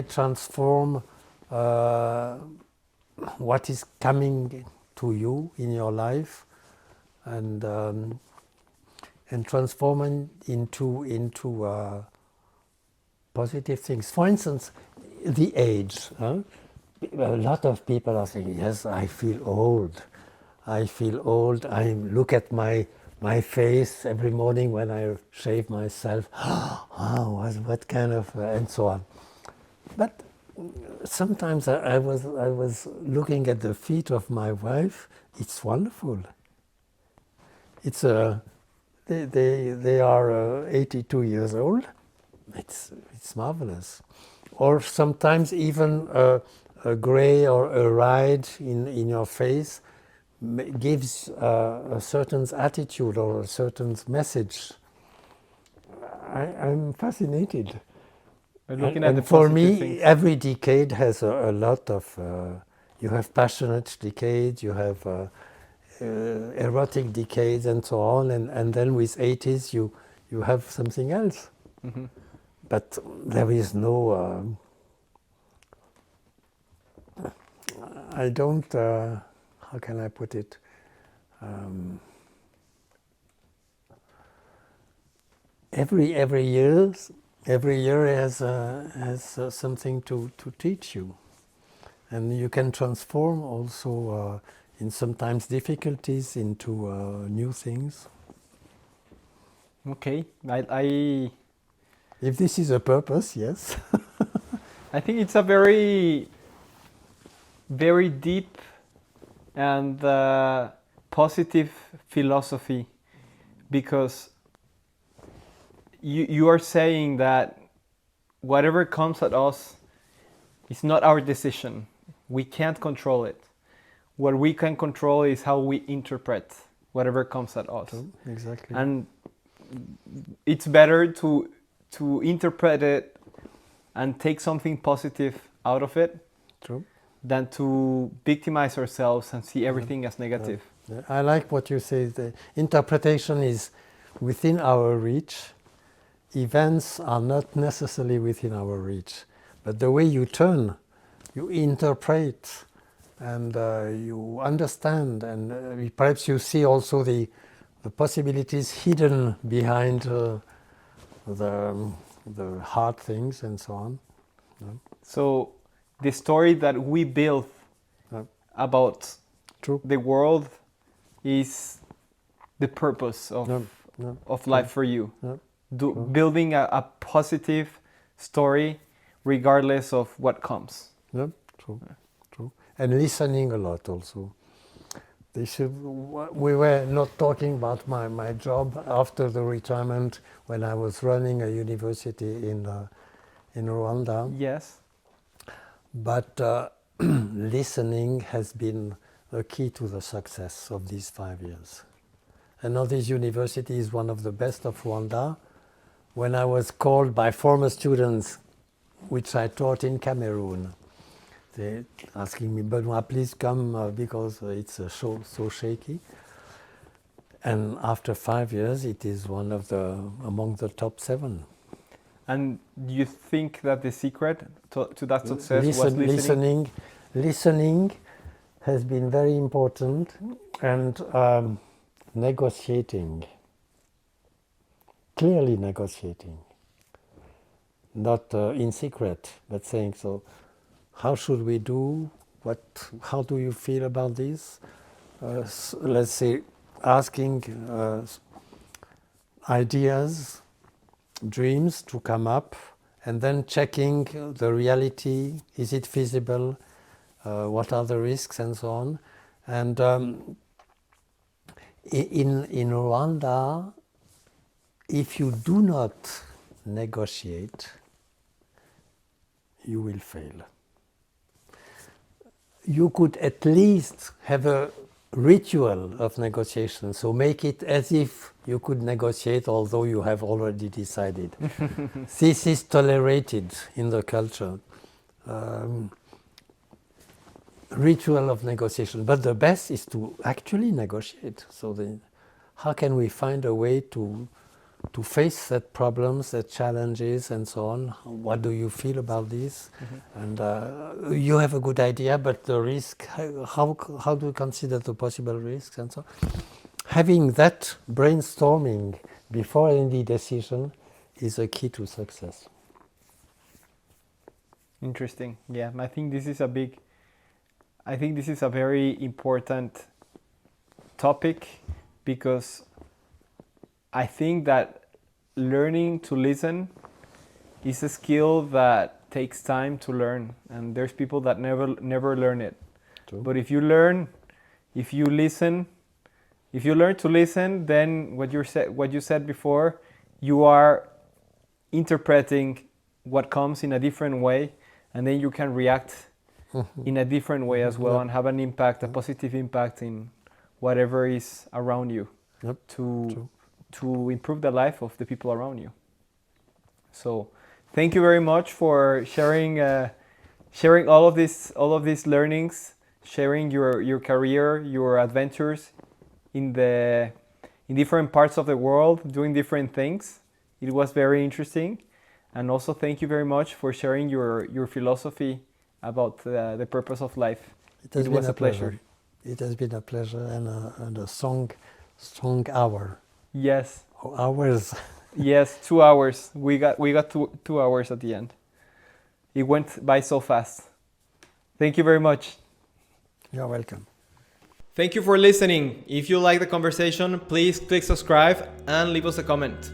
transform what is coming to you in your life, and transform it into positive things. For instance, the age. Huh? A lot of people are saying, yes, I feel old. I feel old. I look at my face every morning when I shave myself. Oh, what kind of... and so on. But sometimes I was looking at the feet of my wife. It's wonderful. It's they are 82 years old. It's marvelous. Or sometimes even a gray or a ride in your face gives a certain attitude or a certain message. I'm fascinated. And for me, things. Every decade has a lot of... you have passionate decades, you have erotic decades and so on, and then with 80s you have something else. Mm-hmm. But there is no... I don't... how can I put it? Every year has something to teach you, and you can transform also in sometimes difficulties into new things. Okay, I if this is a purpose, yes. I think it's a very, very deep and positive philosophy, because you are saying that whatever comes at us is not our decision. We can't control it. What we can control is how we interpret whatever comes at us. True, exactly. And it's better to interpret it and take something positive out of it. True. Than to victimize ourselves and see everything as negative. Yeah. I like what you say. The interpretation is within our reach. Events are not necessarily within our reach. But the way you turn, you interpret, and you understand, and perhaps you see also the possibilities hidden behind the hard things and so on. Yeah. So the story that we build about the world is the purpose of life for you. Building a positive story regardless of what comes. Yeah, true. And listening a lot also. We were not talking about my job after the retirement when I was running a university in Rwanda. Yes. But listening has been the key to the success of these 5 years. And now this university is one of the best of Rwanda. When I was called by former students, which I taught in Cameroon, they asking me, Benoit, please come because it's so shaky. And after 5 years, it is one of among the top 7. And do you think that the secret to that success was listening? Listening has been very important, and negotiating. Clearly negotiating. Not in secret, but saying, so how should we do? How do you feel about this? Let's say asking ideas, dreams to come up, and then checking the reality. Is it feasible? What are the risks, and so on. And in Rwanda, if you do not negotiate, you will fail. You could at least have a ritual of negotiation, so make it as if you could negotiate although you have already decided. This is tolerated in the culture. Ritual of negotiation, but the best is to actually negotiate. So how can we find a way to face that problems, that challenges, and so on? What do you feel about this? And you have a good idea, but the risk, how do you consider the possible risks and so on? Having that brainstorming before any decision is a key to success. Interesting. Yeah, I think this is a very important topic, because I think that learning to listen is a skill that takes time to learn, and there's people that never learn it. True. But if you learn to listen, then what you said before, you are interpreting what comes in a different way, and then you can react in a different way as well, and have an impact, a positive impact in whatever is around you, to improve the life of the people around you. So thank you very much for sharing all of these learnings, sharing your career, your adventures in different parts of the world, doing different things. It was very interesting. And also thank you very much for sharing your philosophy about the purpose of life. It was a pleasure. It has been a pleasure, and a strong hour. Yes. Hours. Yes, 2 hours. We got 2 hours at the end. It went by so fast. Thank you very much. You're welcome. Thank you for listening. If you like the conversation, please click subscribe and leave us a comment.